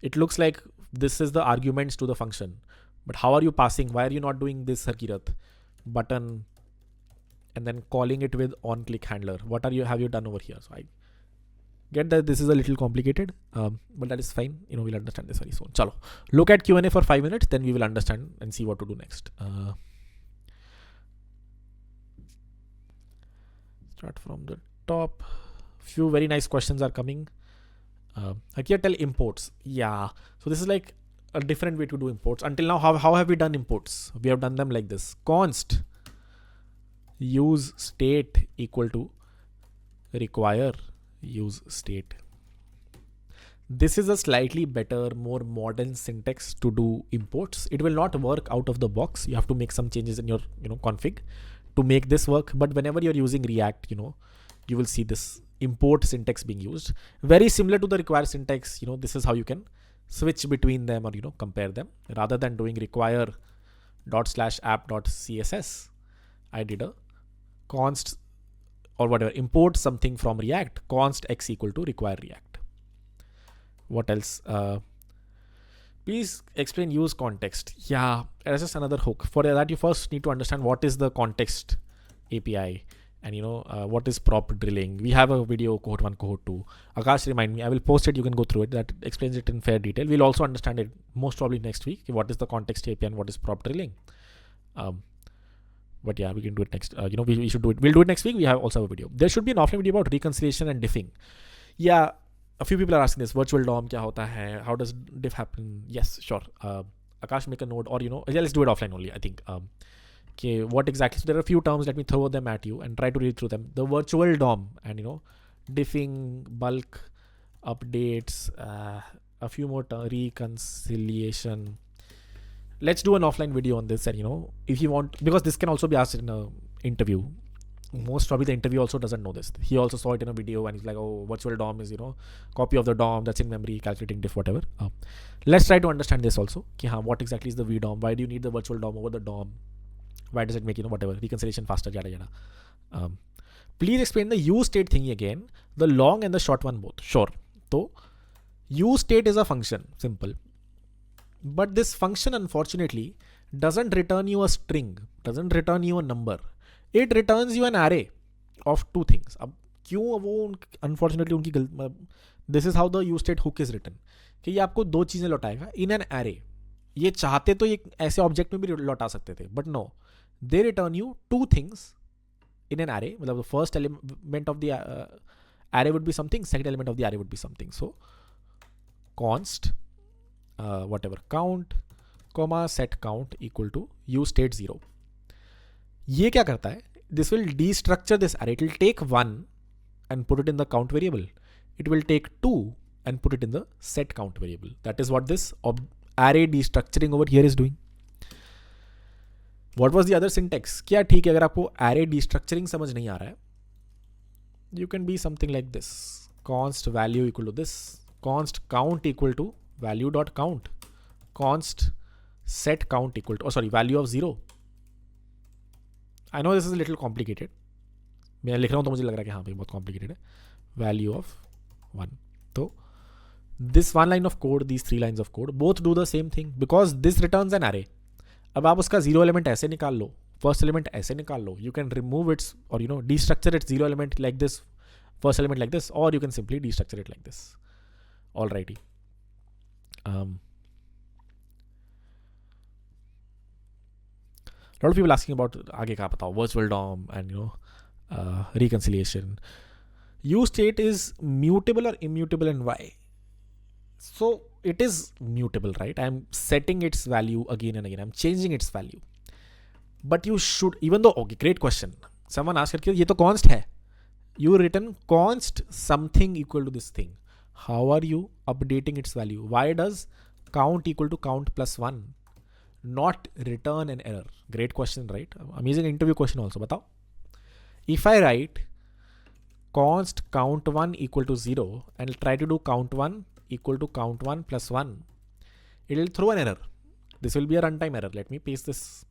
It looks like this is the arguments to the function, but how are you passing? Why are you not doing this Harkirat? Button and then calling it with on-click handler. What have you done over here? So Get that this is a little complicated, but that is fine. We'll understand this very soon. Chalo, look at Q&A for 5 minutes, then we will understand and see what to do next. Start from the top. Few very nice questions are coming. Here tell imports. Yeah, so this is like a different way to do imports. Until now, how have we done imports? We have done them like this: const use state equal to require use state. This is a slightly better, more modern syntax to do imports. It will not work out of the box. You have to make some changes in your config to make this work. But whenever you're using React, you will see this import syntax being used. Very similar to the require syntax. This is how you can switch between them or compare them. Rather than doing require ./app.css, I did a const or whatever, import something from React, const x equal to require React. What else? Please explain use context. Yeah, that's just another hook. For that, you first need to understand what is the context API and what is prop drilling. We have a video, cohort 1, cohort 2. Akash, remind me, I will post it, you can go through it. That explains it in fair detail. We'll also understand it most probably next week. What is the context API and what is prop drilling? But yeah, we can do it next. We should do it. We'll do it next week. We also have a video. There should be an offline video about reconciliation and diffing. Yeah, a few people are asking this. Virtual DOM kya hota hai? How does diff happen? Yes, sure. Akash, make a note, or yeah, let's do it offline only. I think. Okay, what exactly? So there are a few terms. Let me throw them at you and try to read through them. The virtual DOM and diffing, bulk, updates, a few more reconciliation. Let's do an offline video on this, and if you want, because this can also be asked in an interview. Most probably the interview also doesn't know this. He also saw it in a video and he's like, oh, virtual DOM is copy of the DOM that's in memory, calculating diff, whatever. Let's try to understand this also. What exactly is the VDOM? Why do you need the virtual DOM over the DOM? Why does it make whatever reconciliation faster, yada yada. Please explain the use state thingy again, the long and the short one both. Sure. So use state is a function, simple. But this function, unfortunately, doesn't return you a string, doesn't return you a number. It returns you an array of two things. अब क्यों वो unfortunately उनकी this is how the use state hook is written कि ये आपको दो चीजें लौटाएगा in an array. ये चाहते तो ये ऐसे ऑब्जेक्ट में भी लौटा सकते थे, but no, they return you two things in an array. मतलब the first element of the array would be something, second element of the array would be something. So const whatever count comma set count equal to use state 0. ये क्या करता है? This will destructure this array. It will take 1 and put it in the count variable. It will take 2 and put it in the set count variable. That is what this array destructuring over here is doing. What was the other syntax? क्या ठीक है अगर आपको array destructuring समझ नहीं आ रहा है, you can be something like this. Const value equal to this. Const count equal to value dot count. Const set count equal to value of 0. I know this is a little complicated. मैं लिख रहा हूँ तो मुझे लग रहा है कि हाँ भाई बहुत complicated है. Value of 1. तो this one line of code, these 3 lines of code, both do the same thing because this returns an array. अब आप उसका 0 element ऐसे निकाल लो, first element ऐसे निकाल लो. You can remove its or destructure its 0 element like this, first element like this, or you can simply destructure it like this. Alrighty. A lot of people asking about आगे का बताओ virtual DOM and reconciliation. Use state is mutable or immutable and why? So it is mutable, right? I'm setting its value again and again. I'm changing its value. But you should, even though, okay, great question. Someone asked करके ये तो const है. You written const something equal to this thing. How are you updating its value? Why does count equal to count plus 1 not return an error? Great question, right? Amazing interview question also. बताओ. If I write const count 1 equal to 0 and try to do count 1 equal to count 1 plus 1, it will throw an error. This will be a runtime error. Let me paste this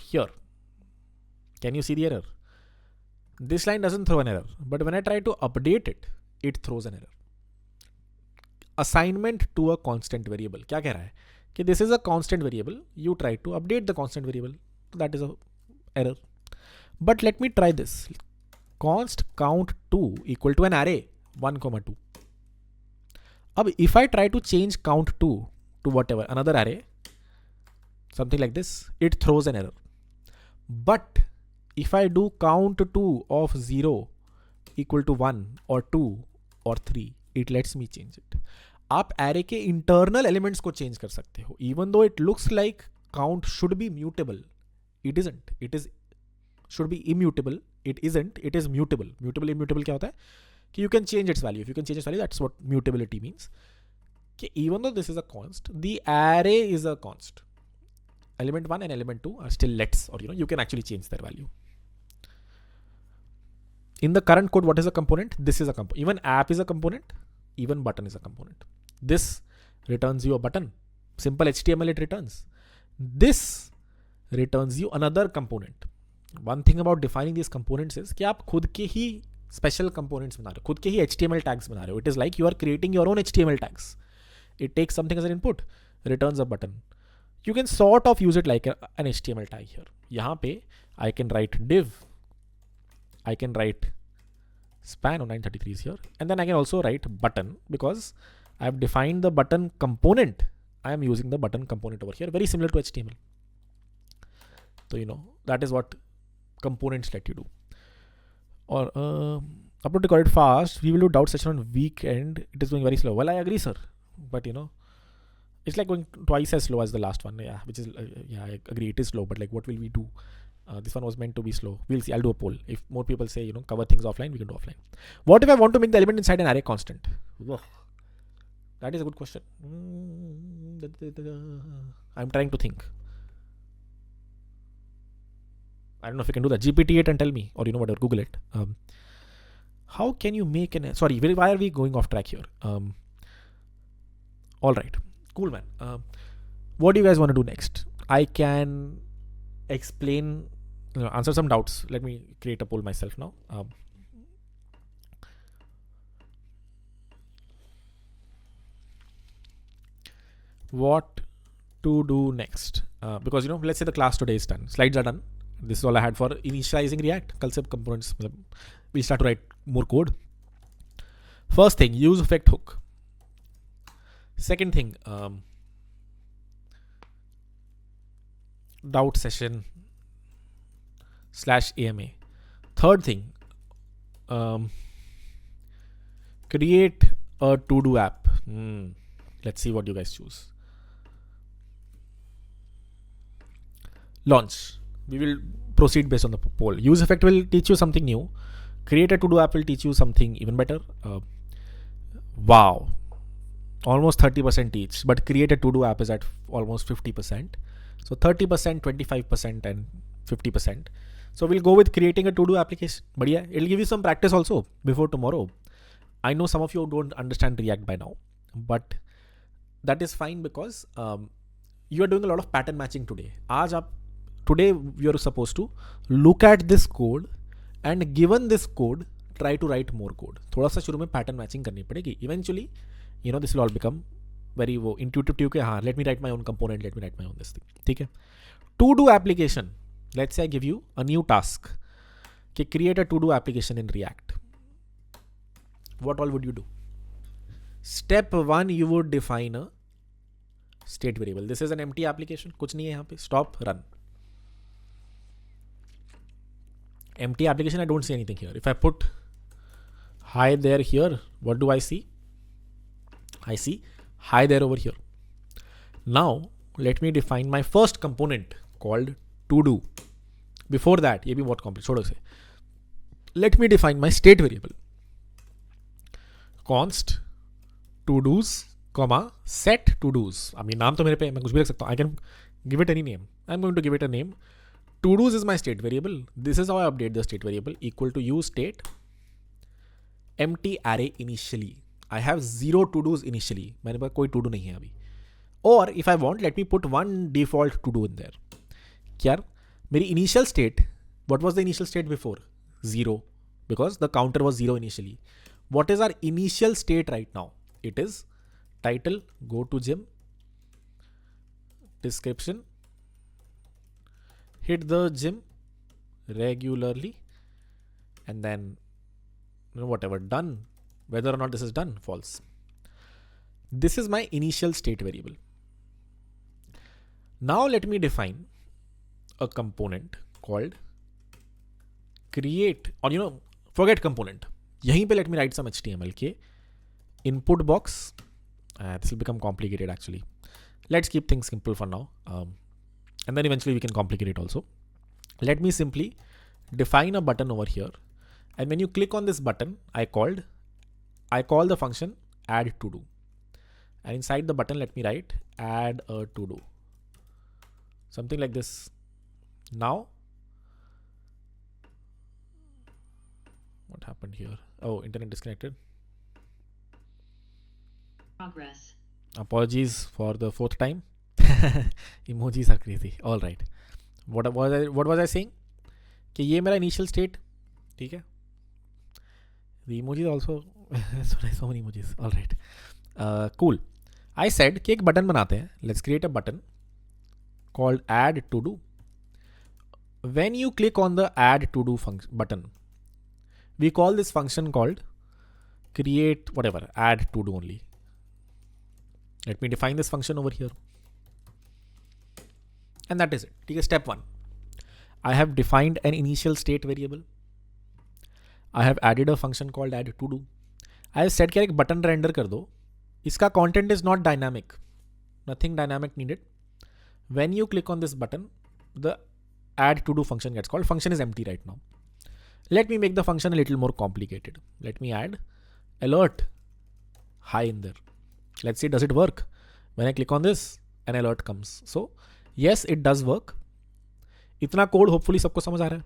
here. Can you see the error? This line doesn't throw an error, but when I try to update it, it throws an error. Assignment to a constant variable. क्या कह रहा है कि this is a constant variable. You try to update the constant variable. So that is a error. But let me try this. Const count 2 equal to an array 1, 2. If I try to change count 2 to whatever, another array, something like this, it throws an error. But if I do count 2 of 0 equal to 1 or 2 or 3, it lets me change it. आप array के internal elements को change कर सकते हो. Even though it looks like count should be mutable, it isn't. It is should be immutable. It isn't. It is mutable. Mutable, immutable क्या होता है? कि you can change its value. If you can change its value, that's what mutability means. कि even though this is a const, the array is a const. Element 1 and element 2 are still lets, or you can actually change their value. In the current code, what is a component? This is a component. Even app is a component. Even button is a component. This returns you a button. Simple HTML it returns. This returns you another component. One thing about defining these components is कि आप खुद के ही special components बना रहे हो, खुद के ही HTML tags बना रहे हो. It is like you are creating your own HTML tags. It takes something as an input, returns a button. You can sort of use it like an HTML tag here. यहाँ पे I can write div, I can write span on 933 is here, and then I can also write button because I have defined the button component. I am using the button component over here, very similar to HTML. So that is what components let you do. Or upload recorded fast. We will do doubt session on weekend. It is going very slow. Well, I agree, sir. But it's like going twice as slow as the last one. Yeah, which is I agree. It is slow. But like, what will we do? This one was meant to be slow. We'll see. I'll do a poll. If more people say cover things offline, we can do offline. What if I want to make the element inside an array constant? Whoa. That is a good question. I'm trying to think. I don't know if you can do that. GPT it and tell me, or whatever, Google it. How can you make an... Sorry, why are we going off track here? All right. Cool, man. What do you guys want to do next? I can explain, answer some doubts. Let me create a poll myself now. What to do next? Because let's say the class today is done. Slides are done. This is all I had for initializing React. कल से components we'll start to write more code. First thing, use effect hook. Second thing, doubt session /AMA. Third thing, create a to-do app. Let's see what you guys choose. Launch. We will proceed based on the poll. Use effect will teach you something new. Create a to-do app will teach you something even better. Wow. Almost 30% each. But create a to-do app is at almost 50%. So 30%, 25% and 50%. So we'll go with creating a to-do application. But yeah, it'll give you some practice also before tomorrow. I know some of you don't understand React by now. But that is fine because you are doing a lot of pattern matching today. Today you're supposed to look at this code and given this code try to write more code. थोड़ा सा शुरू में pattern matching करनी पड़ेगी. Eventually, this will all become very intuitive to you. हाँ, let me write my own component. Let me write my own this thing. ठीक है? To-do application. Let's say I give you a new task. Okay, create a to-do application in React. What all would you do? Step 1, you would define a state variable. This is an empty application. कुछ नहीं है यहाँ पे. Stop, run. Empty application, I don't see anything here. If I put hi there here, what do I see? I see hi there over here. Now, let me define my first component called to do. Before that, ये भी बहुत complex. छोड़ो इसे. Let me define my state variable. Const to do's, set to do's. I mean, नाम तो मेरे पे मैं कुछ भी रख सकता हूँ. I can give it any name. I'm going to give it a name. To do's is my state variable. This is how I update the state variable. Equal to use state empty array initially. I have 0 to do's initially. मेरे पास कोई to do नहीं है अभी. Or if I want, let me put one default to do in there. क्या मेरी initial state, what was the initial state before? 0, because the counter was 0 initially. What is our initial state right now? It is title, go to gym, description, hit the gym, regularly, and then whatever, done. Whether or not this is done, false. This is my initial state variable. Now let me define a component called create, or forget component. Yahin pe let me write some HTML ke input box. This will become complicated actually. Let's keep things simple for now. And then eventually we can complicate it also. Let me simply define a button over here. And when you click on this button, I call the function add to do. And inside the button, let me write add a to do. Something like this. Now, what happened here? Oh, internet disconnected. Progress. Apologies for the fourth time. Emojis are crazy. All right. What was I saying? कि ये मेरा initial state, ठीक है? The emojis also. So many emojis. All right. Cool. I said कि एक button बनाते हैं. Let's create a button called add to do. When you click on the add to do button, we call this function called create whatever, add to do only. Let me define this function over here. And that is it. Take a step 1. I have defined an initial state variable. I have added a function called add to do. I have said कि एक button render कर दो. इसका content is not dynamic. Nothing dynamic needed. When you click on this button, the add to do function gets called. Function is empty right now. Let me make the function a little more complicated. Let me add alert hi in there. Let's see, does it work? When I click on this, an alert comes. So yes, it does work. इतना code hopefully सबको समझ आ रहा है.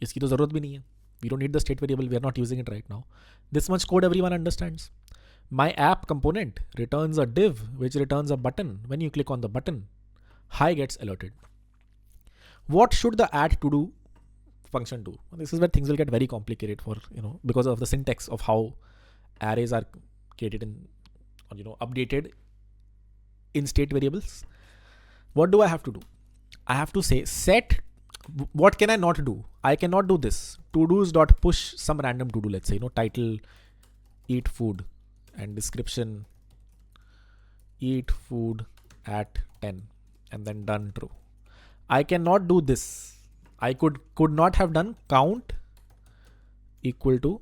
इसकी तो जरूरत भी नहीं है. We don't need the state variable. We are not using it right now. This much code everyone understands. My app component returns a div which returns a button. When you click on the button, hi gets alerted. What should the add to do function do? This is where things will get very complicated for, because of the syntax of how arrays are created in, updated in state variables. What do I have to do? I have to say set. What can I not do? I cannot do this. To-dos dot push some random to-do. Let's say, title, eat food, and description, eat food at 10, and then done true. I cannot do this. I could not have done count equal to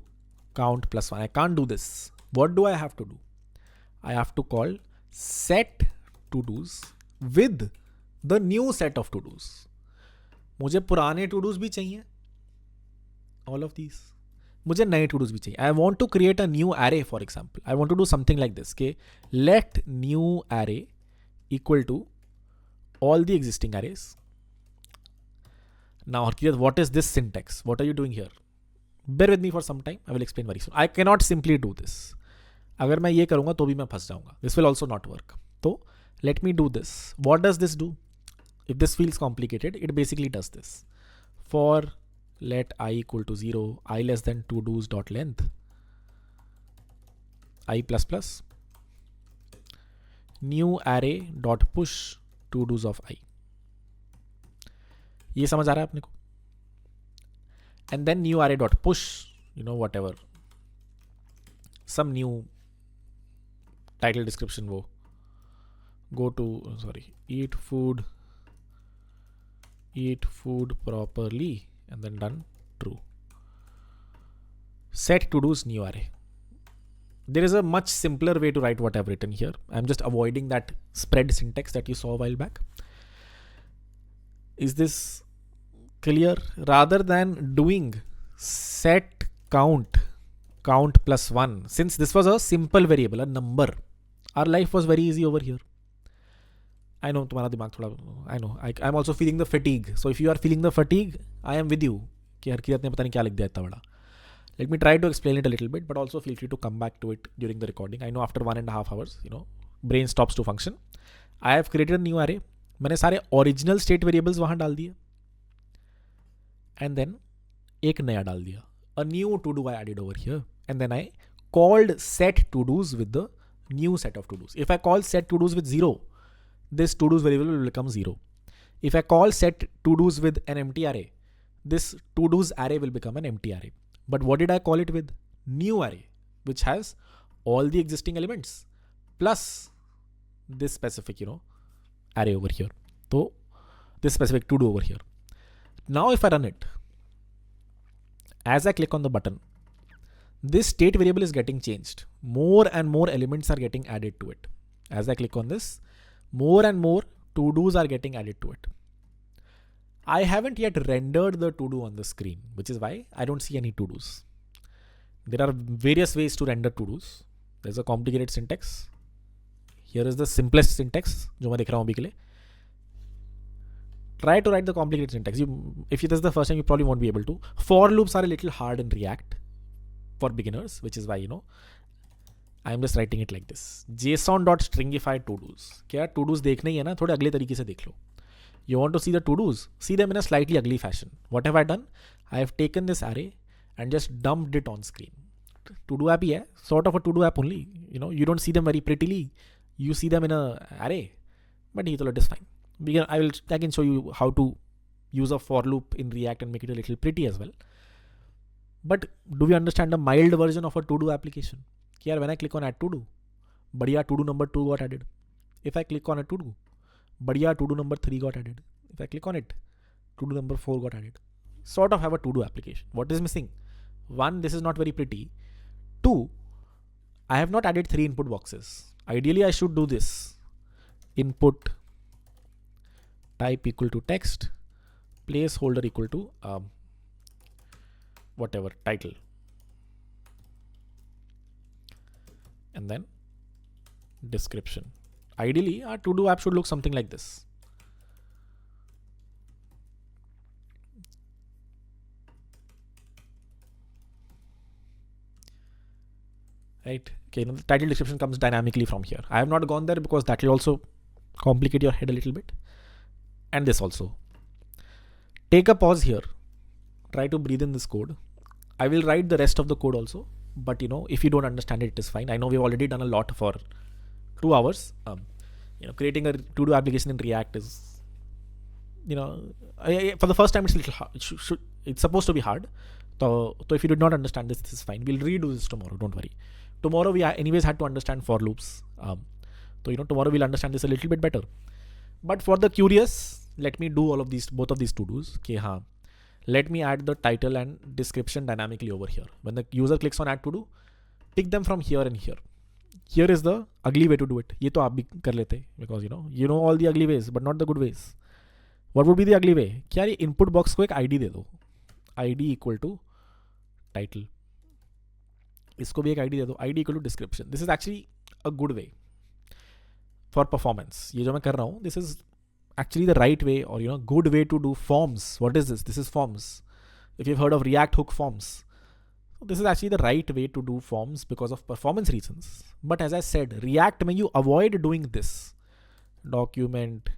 count plus 1. I can't do this. What do I have to do? I have to call set to-dos with the new set of to-dos. मुझे पुराने to-dos भी चाहिए. All of these. मुझे नए to-dos भी चाहिए. I want to create a new array, for example. I want to do something like this. Okay? Let new array equal to all the existing arrays. Now, Harkiyat, what is this syntax? What are you doing here? Bear with me for some time. I will explain very soon. I cannot simply do this. अगर मैं ये करूँगा तो भी मैं फंस जाऊँगा. This will also not work. So, let me do this. What does this do? If this feels complicated, it basically does this. For let I equal to 0, I less than to-dos dot length, I plus plus, new array dot push to-dos of I. ये समझ आ रहा है अपने को? And then new array dot push, whatever, some new title description wo go to eat food properly, and then done true. Set to do's new array. There is a much simpler way to write what I've written here. I'm just avoiding that spread syntax that you saw a while back. Is this clear? Rather than doing set count plus 1, since this was a simple variable, a number, our life was very easy over here. I know तुम्हारा दिमाग थोड़ा, I know, I'm also feeling the fatigue. So if you are feeling the fatigue, I am with you. कि हरकियत ने पता नहीं क्या लिख दिया इतना बड़ा. Let me try to explain it a little bit, but also feel free to come back to it during the recording. I know after 1.5 hours, brain stops to function. I have created a new array. मैंने सारे original state variables वहाँ डाल दिए. And then एक नया डाल दिया. A new to-do I added over here. And then I called set to-dos with the new set of to-dos. If I call set to-dos with 0, this to-dos variable will become 0. If I call set to do's with an empty array, this to do's array will become an empty array. But what did I call it with? New array, which has all the existing elements plus this specific, array over here. So this specific to do over here. Now if I run it, as I click on the button, this state variable is getting changed. More and more elements are getting added to it. As I click on this, more and more to-dos are getting added to it. I haven't yet rendered the to-do on the screen, which is why I don't see any to-dos. There are various ways to render to-dos. There's a complicated syntax. Here is the simplest syntax, जो मैं देख रहा हूँ अभी के लिए. Try to write the complicated syntax. If this is the first time, you probably won't be able to. For loops are a little hard in React for beginners, which is why, I'm just writing it like this. JSON.stringify to-dos. क्या to-dos देखने ही है ना, थोड़े अगले तरीके से देख लो. You want to see the to-dos? See them in a slightly ugly fashion. What have I done? I have taken this array and just dumped it on screen. To-do app ही है, sort of a to-do app only. You don't see them very prettily. You see them in a array. But it is fine. I can show you how to use a for loop in React and make it a little pretty as well. But do we understand the mild version of a to-do application? Here, when I click on add to-do, badhiya to-do number 2 got added. If I click on a to-do, badhiya to-do number 3 got added. If I click on it, to-do number 4 got added. Sort of have a to-do application. What is missing? 1, this is not very pretty. 2, I have not added 3 input boxes. Ideally, I should do this. Input type equal to text, placeholder equal to whatever, title. And then description. Ideally, our to-do app should look something like this. Right? Okay, the title description comes dynamically from here. I have not gone there because that will also complicate your head a little bit. And this also. Take a pause here. Try to breathe in this code. I will write the rest of the code also. But if you don't understand it, it is fine. I know we've already done a lot for 2 hours. Creating a to-do application in React is, for the first time it's a little hard. It's supposed to be hard. So if you did not understand this, this is fine. We'll redo this tomorrow. Don't worry. Tomorrow we anyways had to understand for loops. So tomorrow we'll understand this a little bit better. But for the curious, let me do both of these to-dos. Okay, let me add the title and description dynamically over here. When the user clicks on add to-do, pick them from here and here. Here is the ugly way to do it. ये तो आप भी कर लेते because you know all the ugly ways, but not the good ways. What would be the ugly way? क्या ये input box को एक ID दे दो. ID equal to title. इसको भी एक ID दे दो. ID equal to description. This is actually a good way for performance. ये जो मैं कर रहा हूँ, this is actually the right way or good way to do forms. What is this? This is forms. If you've heard of React hook forms, this is actually the right way to do forms because of performance reasons. But as I said, React may you avoid doing this. Document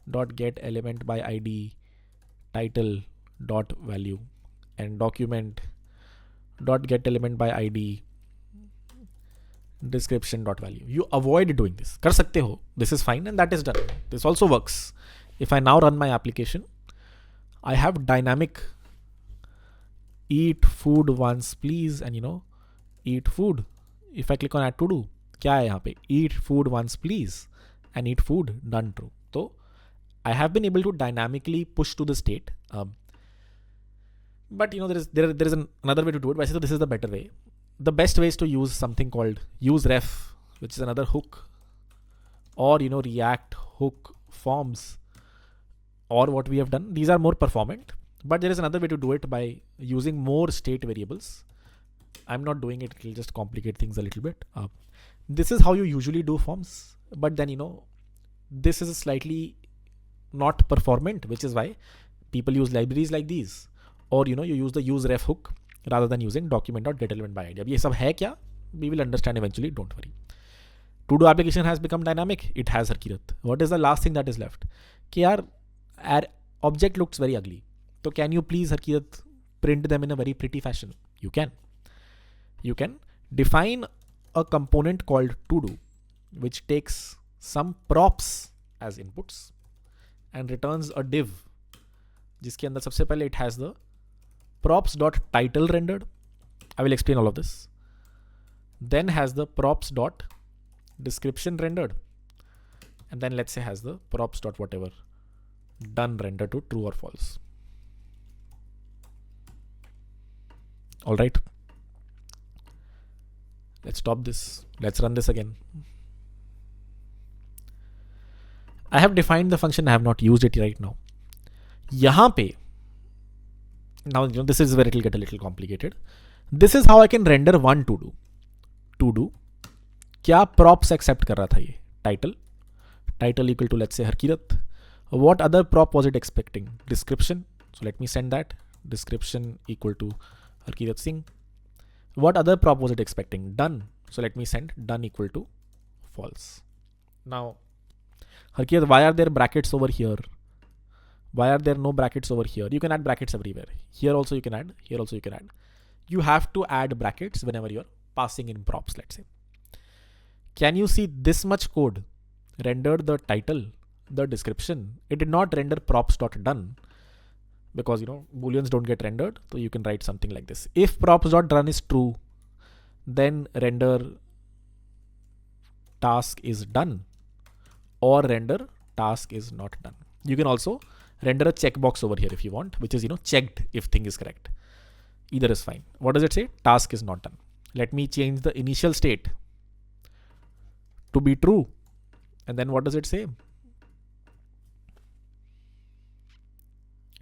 dot get element by ID title dot value and document dot get element by ID description dot value. You avoid doing this. कर सकते हो. This is fine and that is done. This also works. If I now run my application, I have dynamic eat food once please and eat food. If I click on add to do, क्या है यहाँ पे? Eat food once please and eat food done true. So I have been able to dynamically push to the state. But there is another way to do it. So this is the better way. The best way is to use something called useRef, which is another hook, or React hook forms, or what we have done. These are more performant, but there is another way to do it by using more state variables. I'm not doing it. It will just complicate things a little bit. This is how you usually do forms, but then this is slightly not performant, which is why people use libraries like these, or you use the useRef hook rather than using document.getElementById. अब ये सब है क्या? We will understand eventually. Don't worry. To-do application has become dynamic. It has, Harkirat. What is the last thing that is left? कि यार our object looks very ugly. So can you please, Harkirat, print them in a very pretty fashion? You can. You can define a component called to-do, which takes some props as inputs. and returns a div जिसके अंदर सबसे पहले it has the props.title rendered. I will explain all of this. Then has the props.description rendered, and then let's say has the props.whatever done rendered to true or false. All right. Let's stop this. Let's run this again. I have defined the function. I have not used it right now. यहाँ पे, now this is where it will get a little complicated. This is how I can render one to do. To do क्या props accept कर रहा था ये title equal to let's say Harkirat. What other prop was it expecting? Description. So let me send that. Description equal to Harkirat Singh. What other prop was it expecting? Done. So let me send done equal to false. Now, Harkirat, why are there brackets over here? Why are there no brackets over here? You can add brackets everywhere. Here also you can add. Here also you can add. You have to add brackets whenever you're passing in props, let's say. Can you see this much code rendered the title, the description? It did not render props.done because booleans don't get rendered. So you can write something like this. If props.done is true, then render task is done or render task is not done. You can also render a checkbox over here if you want, which is checked if thing is correct. Either is fine. What does it say? Task is not done. Let me change the initial state to be true. And then what does it say?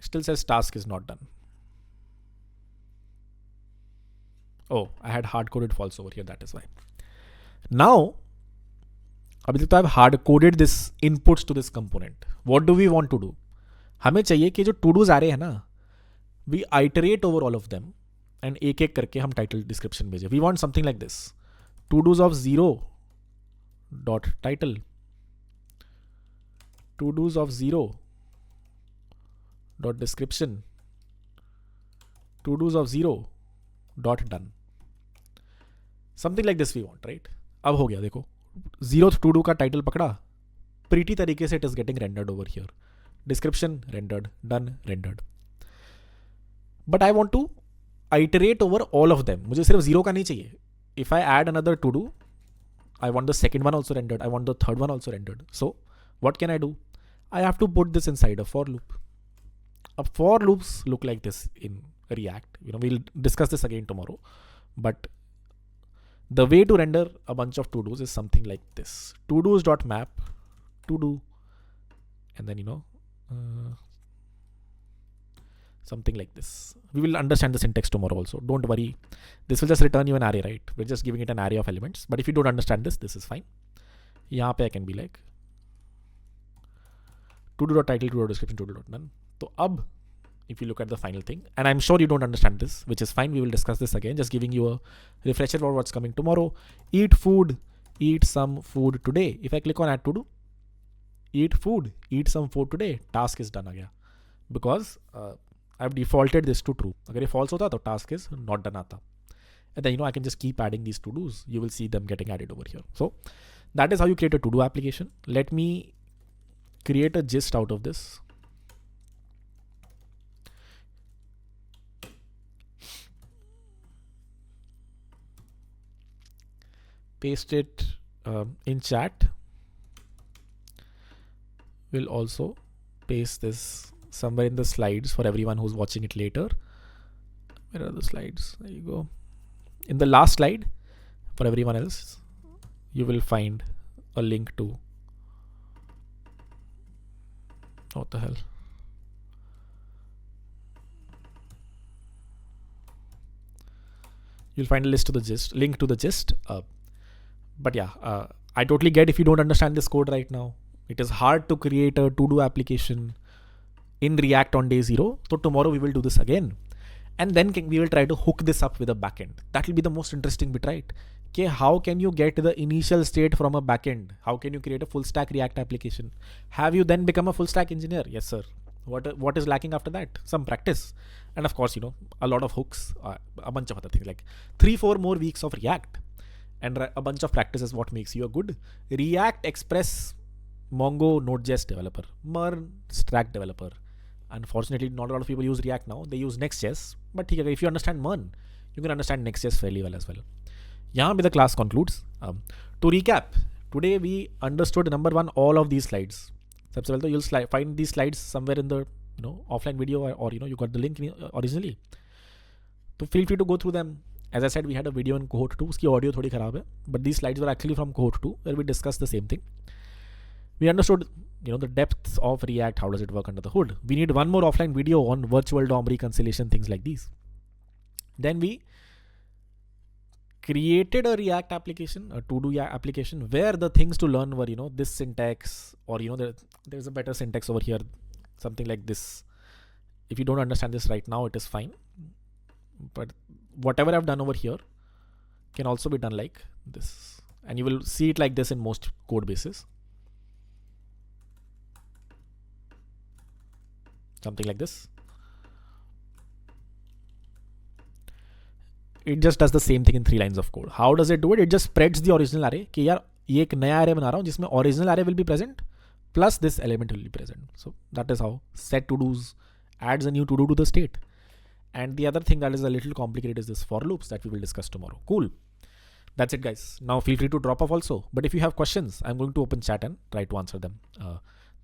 Still says task is not done. Oh, I had hard-coded false over here. That is why. Now, अभी तक तो I've hard-coded this inputs to this component. What do we want to do? हमें चाहिए कि जो to-dos आ रहे हैं ना, we iterate over all of them and एक एक करके हम title description भेजें. We want something like this. To-dos of 0 dot title. To-dos of 0 dot description. To-dos of 0 dot done. Something like this we want, right? अब हो गया देखो. 0th to-do का title पकड़ा. Pretty तरीके से it is getting rendered over here. Description rendered, done rendered. But I want to iterate over all of them. मुझे सिर्फ 0 का नहीं चाहिए. If I add another to do, I want the second one also rendered. I want the third one also rendered. So what can I do? I have to put this inside a for loop. For loops look like this in React. We'll discuss this again tomorrow. But the way to render a bunch of to-dos is something like this. To-dos.map, to-do, and then something like this. We will understand the syntax tomorrow also. Don't worry. This will just return you an array, right? We're just giving it an array of elements. But if you don't understand this is fine. यहाँ पे I can be like to-do.title, to-do.description, to-do.done. So अब, if you look at the final thing, and I'm sure you don't understand this, which is fine. We will discuss this again. Just giving you a refresher about what's coming tomorrow. Eat food, eat some food today. If I click on add to do, eat food, eat some food today, task is done again. Because I've defaulted this to true. अगर ये false होता तो task is not done आता. And then I can just keep adding these to-dos. You will see them getting added over here. So that is how you create a to-do application. Let me create a gist out of this. Paste it in chat. We'll also paste this somewhere in the slides for everyone who's watching it later. Where are the slides? There you go. In the last slide, for everyone else, you will find a link to, what the hell? You'll find a link to the gist. But yeah, I totally get if you don't understand this code right now. It is hard to create a to-do application in React on day 0. So tomorrow we will do this again. And then we will try to hook this up with a backend. That will be the most interesting bit, right? Okay, how can you get the initial state from a backend? How can you create a full stack React application? Have you then become a full stack engineer? Yes, sir. What is lacking after that? Some practice. And of course, a lot of hooks, a bunch of other things like 3-4 more weeks of React and a bunch of practice is what makes you a good React Express Mongo Node.js developer, MERN Stack developer. Unfortunately, not a lot of people use React now. They use Next.js. But if you understand MERN, you can understand Next.js fairly well as well. Here the class concludes. To recap, today we understood number one, all of these slides. सबसे पहले तो you'll find these slides somewhere in the offline video or you got the link originally. So feel free to go through them. As I said, we had a video in cohort 2. उसकी audio थोड़ी खराब है, but these slides were actually from cohort 2 where we discussed the same thing. We understood the depths of React, how does it work under the hood. We need one more offline video on virtual DOM reconciliation, things like these. Then we created a React application, a to-do application, where the things to learn were, this syntax, or, there's a better syntax over here, something like this. If you don't understand this right now, it is fine. But whatever I've done over here can also be done like this. And you will see it like this in most code bases. Something like this. It just does the same thing in 3 lines of code. How does it do it? It just spreads the original array. कि यार ये एक नया array बना रहा हूँ जिसमें original array will be present plus this element will be present. So that is how set to dos adds a new to do to the state. And the other thing that is a little complicated is this for loops that we will discuss tomorrow. Cool. That's it, guys. Now feel free to drop off also. But if you have questions, I'm going to open chat and try to answer them.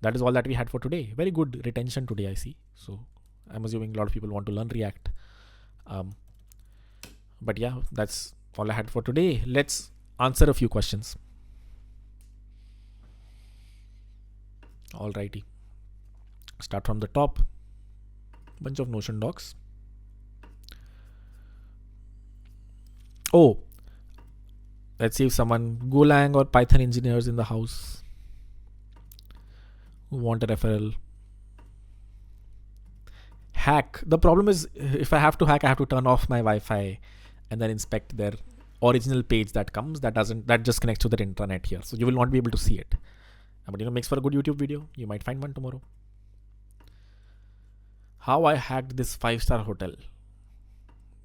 That is all that we had for today. Very good retention today, I see. So I'm assuming a lot of people want to learn React. But yeah, that's all I had for today. Let's answer a few questions. Alrighty. Start from the top. Bunch of Notion docs. Oh, let's see if someone Golang or Python engineers in the house who want a referral. Hack. The problem is if I have to hack, I have to turn off my Wi-Fi and then inspect their original page that comes. That just connects to the intranet here. So you will not be able to see it. But makes for a good YouTube video. You might find one tomorrow. How I hacked this 5-star hotel.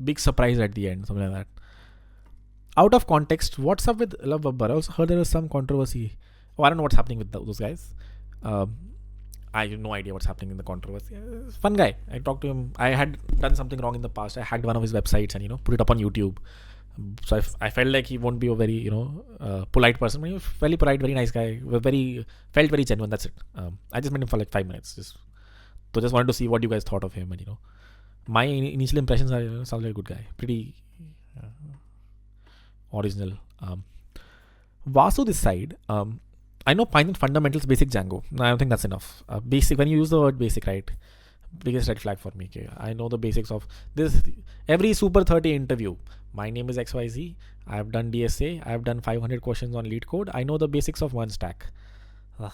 Big surprise at the end, something like that. Out of context, what's up with Love Babbar? I also heard there was some controversy. Oh, I don't know what's happening with those guys. I have no idea what's happening in the controversy. Fun guy. I talked to him. I had done something wrong in the past. I hacked one of his websites and put it up on YouTube. So I felt like he won't be a very polite person. He was fairly polite, very nice guy. Felt very genuine. That's it. I just met him for like 5 minutes. Just wanted to see what you guys thought of him. And my initial impressions are sounds like a good guy. Pretty original. Vasu this side. I know Python fundamentals, basic Django. No, I don't think that's enough. Basic, when you use the word basic, right? Biggest red flag for me. Okay? I know the basics of this. Every Super 30 interview. My name is XYZ. I have done DSA. I have done 500 questions on lead code. I know the basics of one stack. So,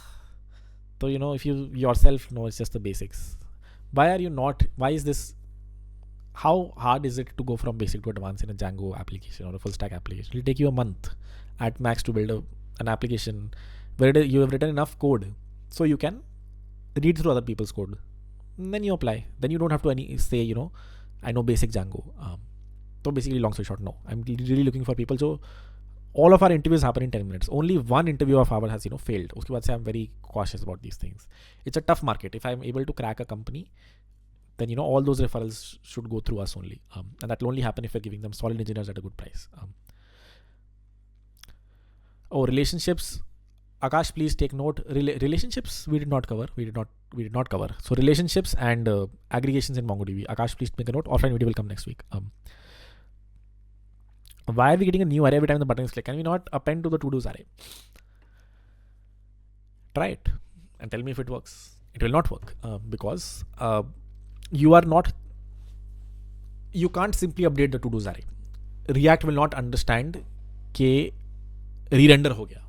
if you yourself know it's just the basics. Why are you not? Why is this? How hard is it to go from basic to advanced in a Django application or a full stack application? It will take you a month at max to build an application where you have written enough code so you can read through other people's code. And then you apply. Then you don't have to say, I know basic Django. So basically, long story short, no. I'm really looking for people. So all of our interviews happen in 10 minutes. Only one interview of ours has, failed. Uske baad se I'm very cautious about these things. It's a tough market. If I'm able to crack a company, then, all those referrals should go through us only. And that will only happen if we're giving them solid engineers at a good price. Relationships. Akash, please take note. Relationships we did not cover. We did not cover. So relationships and aggregations in MongoDB. Akash, please make a note. Offline video will come next week. Why are we getting a new array every time the button is clicked? Can we not append to the to-dos array? Try it and tell me if it works. It will not work because you can't simply update the to-dos array. React will not understand कि re-render हो गया.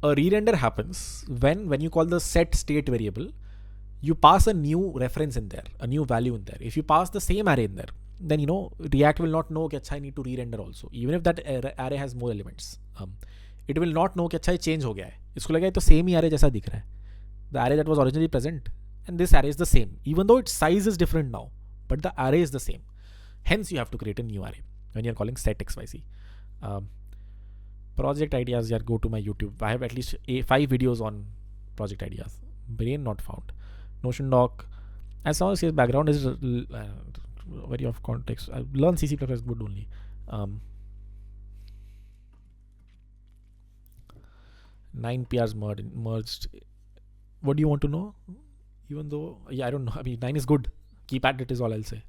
A re-render happens when you call the set state variable, you pass a new reference in there, a new value in there. If you pass the same array in there, then React will not know that I need to re-render also, even if that array has more elements. It will not know that change हो गया है. इसको लगा तो same ही array जैसा दिख रहा है. The array that was originally present and this array is the same, even though its size is different now, but the array is the same. Hence you have to create a new array when you're calling set xyz. Project ideas, yeah, go to my YouTube. I have at least 5 videos on project ideas. Brain not found. Notion doc. As long as his background is very off context. I learn C++ good only. 9 PRs merged. What do you want to know? Even though, yeah, I don't know. I mean, 9 is good. Keep at it is all I'll say.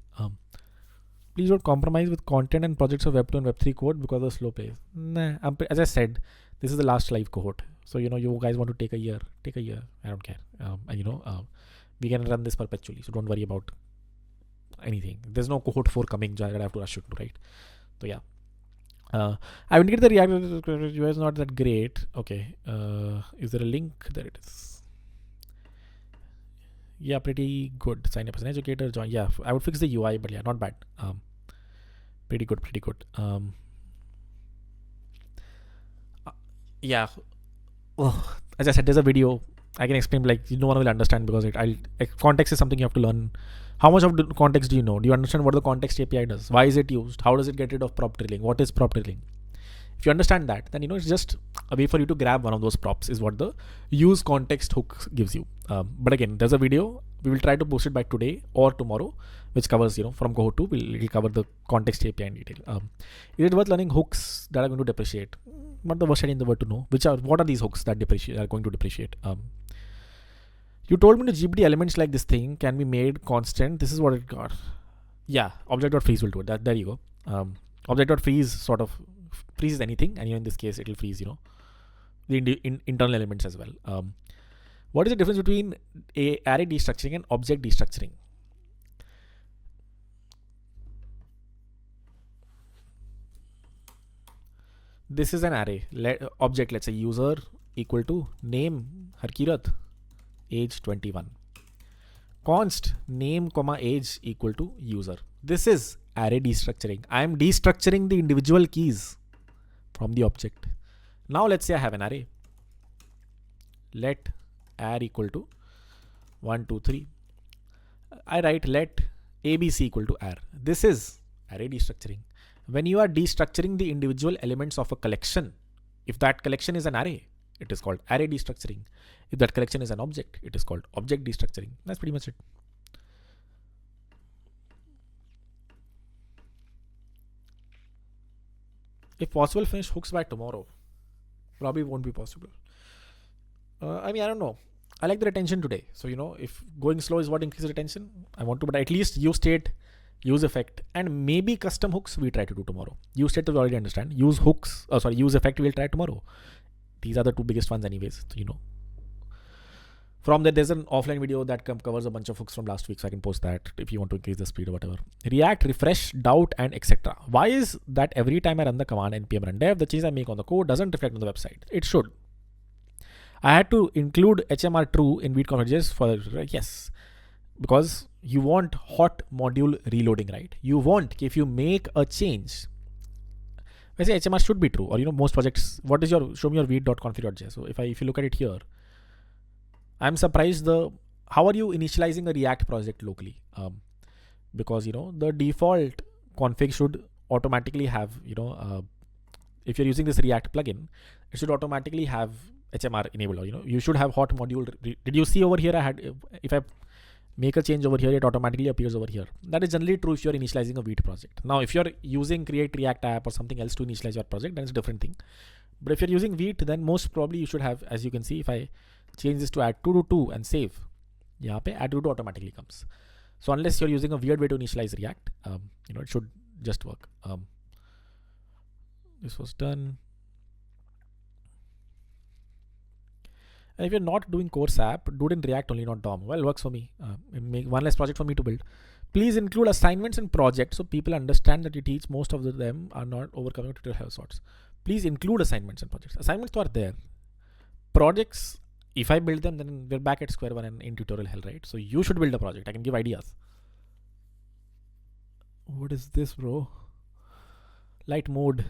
Please don't compromise with content and projects of Web 2 and Web 3 code because of slow pace. Nah, as I said, this is the last live cohort. So, you guys want to take a year. Take a year. I don't care. And we can run this perpetually. So, don't worry about anything. There's no cohort 4 coming that I have to rush into, right? So, yeah. I will get the React UI is not that great. Okay. Is there a link? There it is. Yeah, pretty good. Sign up as an educator. Join. Yeah, I would fix the UI, but yeah, not bad. Pretty good. Yeah. Oh, as I said, there's a video I can explain. Like no one will understand because context is something you have to learn. How much of the context do you know? Do you understand what the context API does? Why is it used? How does it get rid of prop drilling? What is prop drilling? If you understand that, then it's just a way for you to grab one of those props is what the use context hook gives you. But again, there's a video. We will try to post it by today or tomorrow, which covers, from cohort 2, it'll cover the context API in detail. Is it worth learning hooks that are going to depreciate? Not the worst idea in the world to know. What are these hooks that are going to depreciate? You told me the GPT elements like this thing can be made constant. This is what it got. Yeah, object.freeze will do it. There you go. Object.freeze sort of freezes anything, and in this case, it will freeze, the internal elements as well. What is the difference between a array destructuring and object destructuring? This is an array. Object, let's say user equal to name Harkirat, age 21. Const name comma age equal to user. This is array destructuring. I am destructuring the individual keys from the object. Now let's say I have an array. Let arr equal to 1, 2, 3. I write let abc equal to arr. This is array destructuring. When you are destructuring the individual elements of a collection, if that collection is an array, it is called array destructuring. If that collection is an object, it is called object destructuring. That's pretty much it. If possible, finish hooks by tomorrow. Probably won't be possible. I don't know. I like the retention today. So, if going slow is what increases retention, I want to, but at least use state, use effect, and maybe custom hooks we try to do tomorrow. Use state we already understand. Use effect we'll try tomorrow. These are the 2 biggest ones anyways. So, from that, there's an offline video that covers a bunch of hooks from last week. So I can post that if you want to increase the speed or whatever. React, refresh, doubt, and etc. Why is that every time I run the command npm run dev, the change I make on the code doesn't reflect on the website? It should. I had to include HMR true in Weed.conf.js for yes, because you want hot module reloading, right? You want if you make a change, I say HMR should be true, or most projects. What is show me your Weed.conf.js? So if you look at it here, I'm surprised how are you initializing a React project locally? Because the default config should automatically have if you're using this React plugin, it should automatically have HMR enabled. You should have hot module. Did you see over here? If I make a change over here, it automatically appears over here. That is generally true if you're initializing a Vite project. Now, if you're using Create React app or something else to initialize your project, then it's a different thing. But if you're using Vite, then most probably you should have, as you can see, if I change this to add to 2 and save, add to automatically comes. So unless you're using a weird way to initialize React, it should just work. This was done. And if you're not doing course app, do it in React only, not DOM. Well, it works for me. Make one less project for me to build. Please include assignments and projects so people understand that you teach. Most of them are not overcoming tutorial hell sorts. Please include assignments and projects. Assignments are there. Projects, if I build them, then we're back at square one and in tutorial hell, right? So you should build a project. I can give ideas. What is this, bro? Light mode.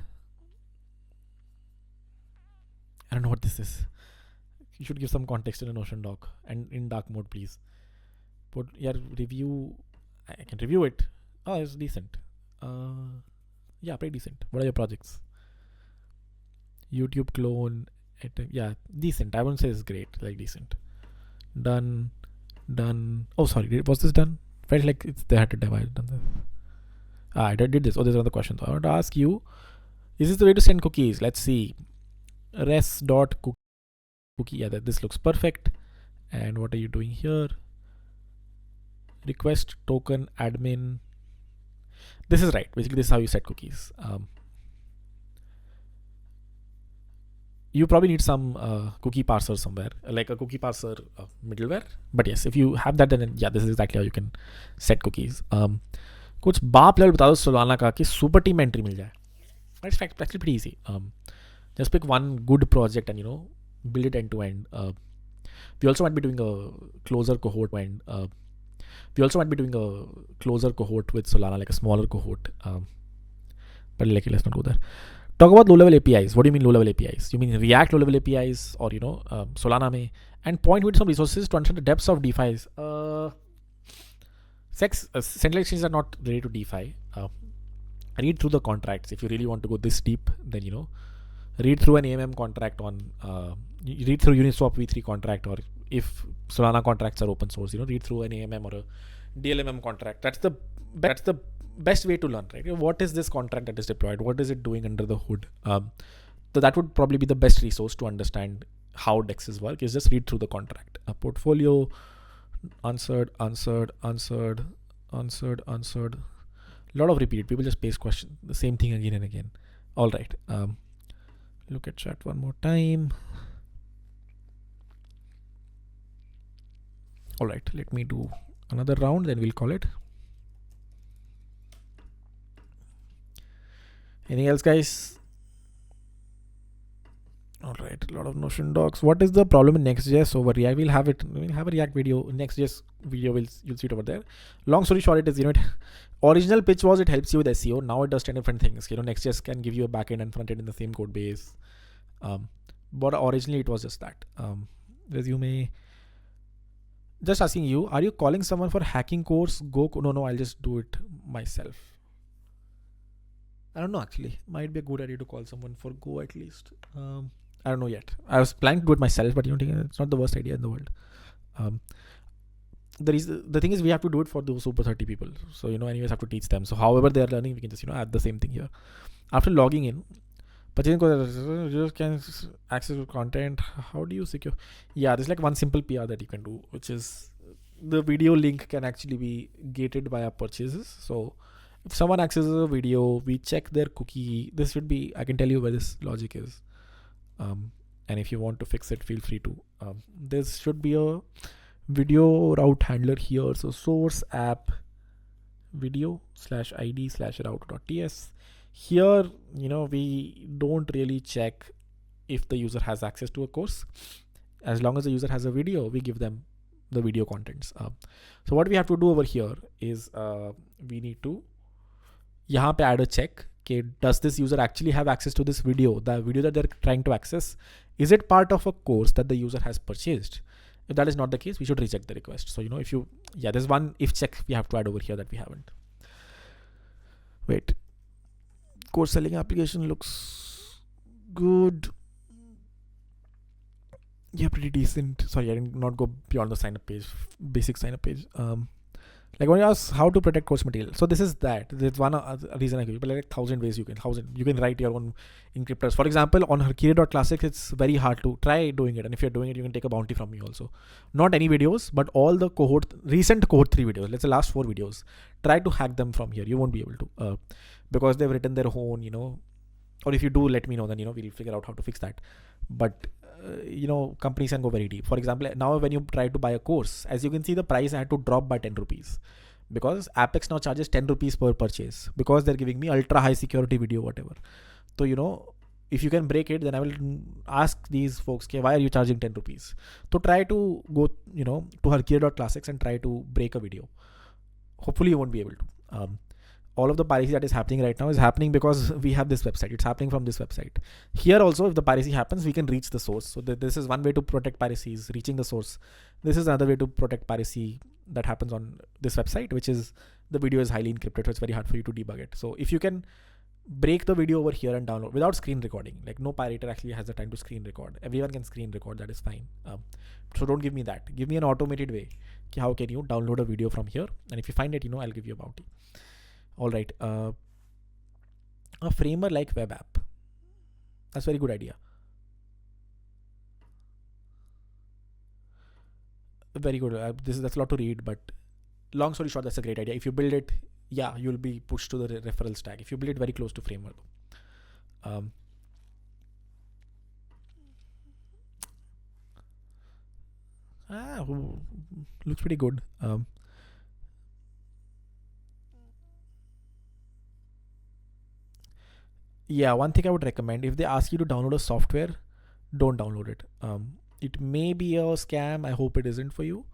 I don't know what this is. You should give some context in a Notion doc and in dark mode, please. Put your review. I can review it. Oh, it's decent. Yeah, pretty decent. What are your projects? YouTube clone. Yeah, decent. I wouldn't say it's great. Like decent. Done. Oh, sorry. Was this done? Felt like they had to divide. Done this. I did this. Oh, there's another question. I want to ask you: is this the way to send cookies? Let's see. Res.cookie. Yeah, this looks perfect. And what are you doing here? Request token admin. This is right. Basically, this is how you set cookies. You probably need some cookie parser somewhere, like a cookie parser middleware. But yes, if you have that, then yeah, this is exactly how you can set cookies. कुछ बाप level बता दो Solana का कि super team entry मिल जाए. It's actually pretty easy. Just pick one good project and build it end to end. We also might be doing a closer cohort with Solana, like a smaller cohort. But let's not go there. Talk about low-level APIs. What do you mean low-level APIs? You mean React low-level APIs or Solana mein? And point with some resources to understand the depths of DeFi's. Central exchanges are not ready to DeFi. Read through the contracts. If you really want to go this deep, then read through an AMM contract on. Read through Uniswap v3 contract, or if Solana contracts are open source, read through an AMM or a DLMM contract. That's the best way to learn, right? What is this contract that is deployed? What is it doing under the hood? So that would probably be the best resource to understand how DEXs work, is just read through the contract. A portfolio, answered. A lot of repeat. People just paste questions, the same thing again and again. All right. Look at chat one more time. All right. Let me do another round, then we'll call it. Anything else, guys? All right, a lot of Notion docs. What is the problem in Next.js over React? We'll have a React video. Next.js video, you'll see it over there. Long story short, it is original pitch was it helps you with SEO. Now it does 10 different things. Next.js can give you a backend and frontend in the same code base. But originally it was just that. Resume. Just asking you, are you calling someone for hacking course? No, I'll just do it myself. I don't know, actually. Might be a good idea to call someone for Go at least. I don't know yet. I was planning to do it myself, but it's not the worst idea in the world. The thing is, we have to do it for those super 30 people. So, anyways, have to teach them. So, however they are learning, we can just, add the same thing here. After logging in, you can access content. How do you secure? Yeah, there's like one simple PR that you can do, which is the video link can actually be gated via purchases. So, if someone accesses a video, we check their cookie. This should be, I can tell you where this logic is. And if you want to fix it, feel free to. This should be a video route handler here. So source app video /id/route.ts. Here, we don't really check if the user has access to a course. As long as the user has a video, we give them the video contents. So what we have to do over here is we need to add a check. Okay, does this user actually have access to this video? The video that they're trying to access, is it part of a course that the user has purchased? If that is not the case, we should reject the request. So, there's one if check we have to add over here that we haven't. Wait. Course selling application looks good. Yeah, pretty decent. Sorry, I did not go beyond the sign up page, basic sign up page. Like when you ask how to protect course material, so this is that. There's one reason I give you, but like 1,000 ways you can write your own encryptors. For example, on Herkira.classics, it's very hard to try doing it, and if you're doing it, you can take a bounty from me also. Not any videos, but all the recent cohort 3 videos. Let's say last 4 videos. Try to hack them from here. You won't be able to because they've written their own, or if you do, let me know. Then we'll figure out how to fix that. But companies can go very deep. For example, now when you try to buy a course, as you can see, the price I had to drop by 10 rupees because Apex now charges 10 rupees per purchase because they're giving me ultra high security video, whatever. So, if you can break it, then I will ask these folks, okay, why are you charging 10 rupees? So try to go, to Herkira.classics and try to break a video. Hopefully you won't be able to. All of the piracy that is happening right now is happening because we have this website. It's happening from this website. Here also, if the piracy happens, we can reach the source. So this is one way to protect piracy, is reaching the source. This is another way to protect piracy that happens on this website, which is the video is highly encrypted, so it's very hard for you to debug it. So if you can break the video over here and download without screen recording. Like no pirater actually has the time to screen record. Everyone can screen record, that is fine. So don't give me that. Give me an automated way. How can you download a video from here? And if you find it, I'll give you a bounty. All right. A framer like web app. That's a very good idea. Very good. That's a lot to read, but long story short, that's a great idea. If you build it, you'll be pushed to the referral stack. If you build it very close to framer, looks pretty good. One thing I would recommend, if they ask you to download a software, don't download it. It may be a scam. I hope it isn't for you.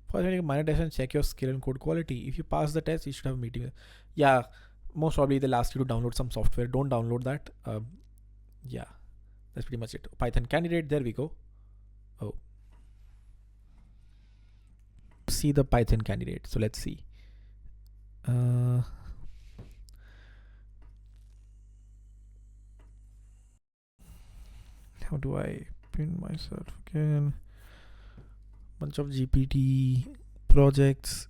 For a minor test and check your skill and code quality. If you pass the test, you should have a meeting. Most probably they'll ask you to download some software. Don't download that. That's pretty much it. Python candidate, there we go. See the Python candidate. So let's see. How do I pin myself again? Bunch of GPT projects,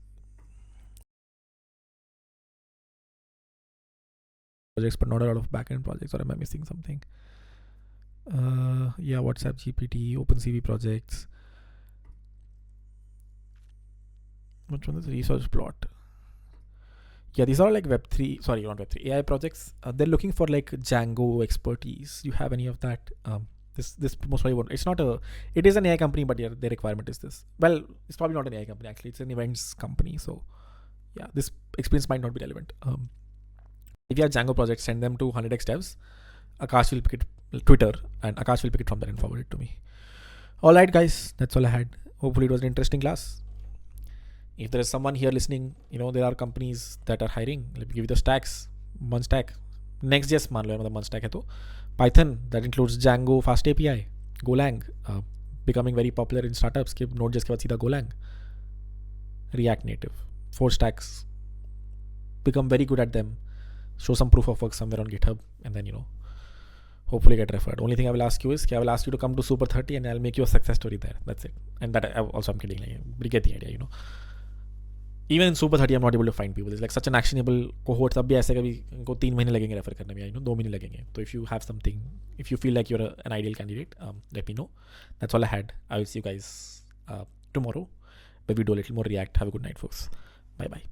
but not a lot of backend projects. Or am I missing something? WhatsApp GPT, OpenCV projects. Which one is research plot? These are like Web3, sorry, not Web3, AI projects. They're looking for like Django expertise. You have any of that? This most probably won't. It is an AI company, but their requirement is this. Well, it's probably not an AI company actually. It's an events company. So this experience might not be relevant. If you have Django projects, send them to 100x devs. Akash will pick it, Twitter, and Akash will pick it from there and forward it to me. All right, guys, that's all I had. Hopefully it was an interesting class. If there is someone here listening, there are companies that are hiring. Let me give you the stacks. One stack. Next.js मान लो one stack है तो Python, that includes Django, Fast API, Golang, becoming very popular in startups. कि Node.js के बाद सीधा Golang. React Native, 4 stacks. Become very good at them. Show some proof of work somewhere on GitHub, and then hopefully get referred. Only thing I will ask you is I will ask you to come to Super 30 and I'll make you a success story there. That's it. And that I'm kidding. But you get the idea, Even in Super 30, I'm not able to find people. It's like such an actionable cohort. तब भी ऐसे कभी इनको 3 महीने लगेंगे refer करने में, 2 महीने लगेंगे. So if you have something, if you feel like you're an ideal candidate, let me know. That's all I had. I will see you guys tomorrow, where we do a little more React. Have a good night, folks. Bye bye.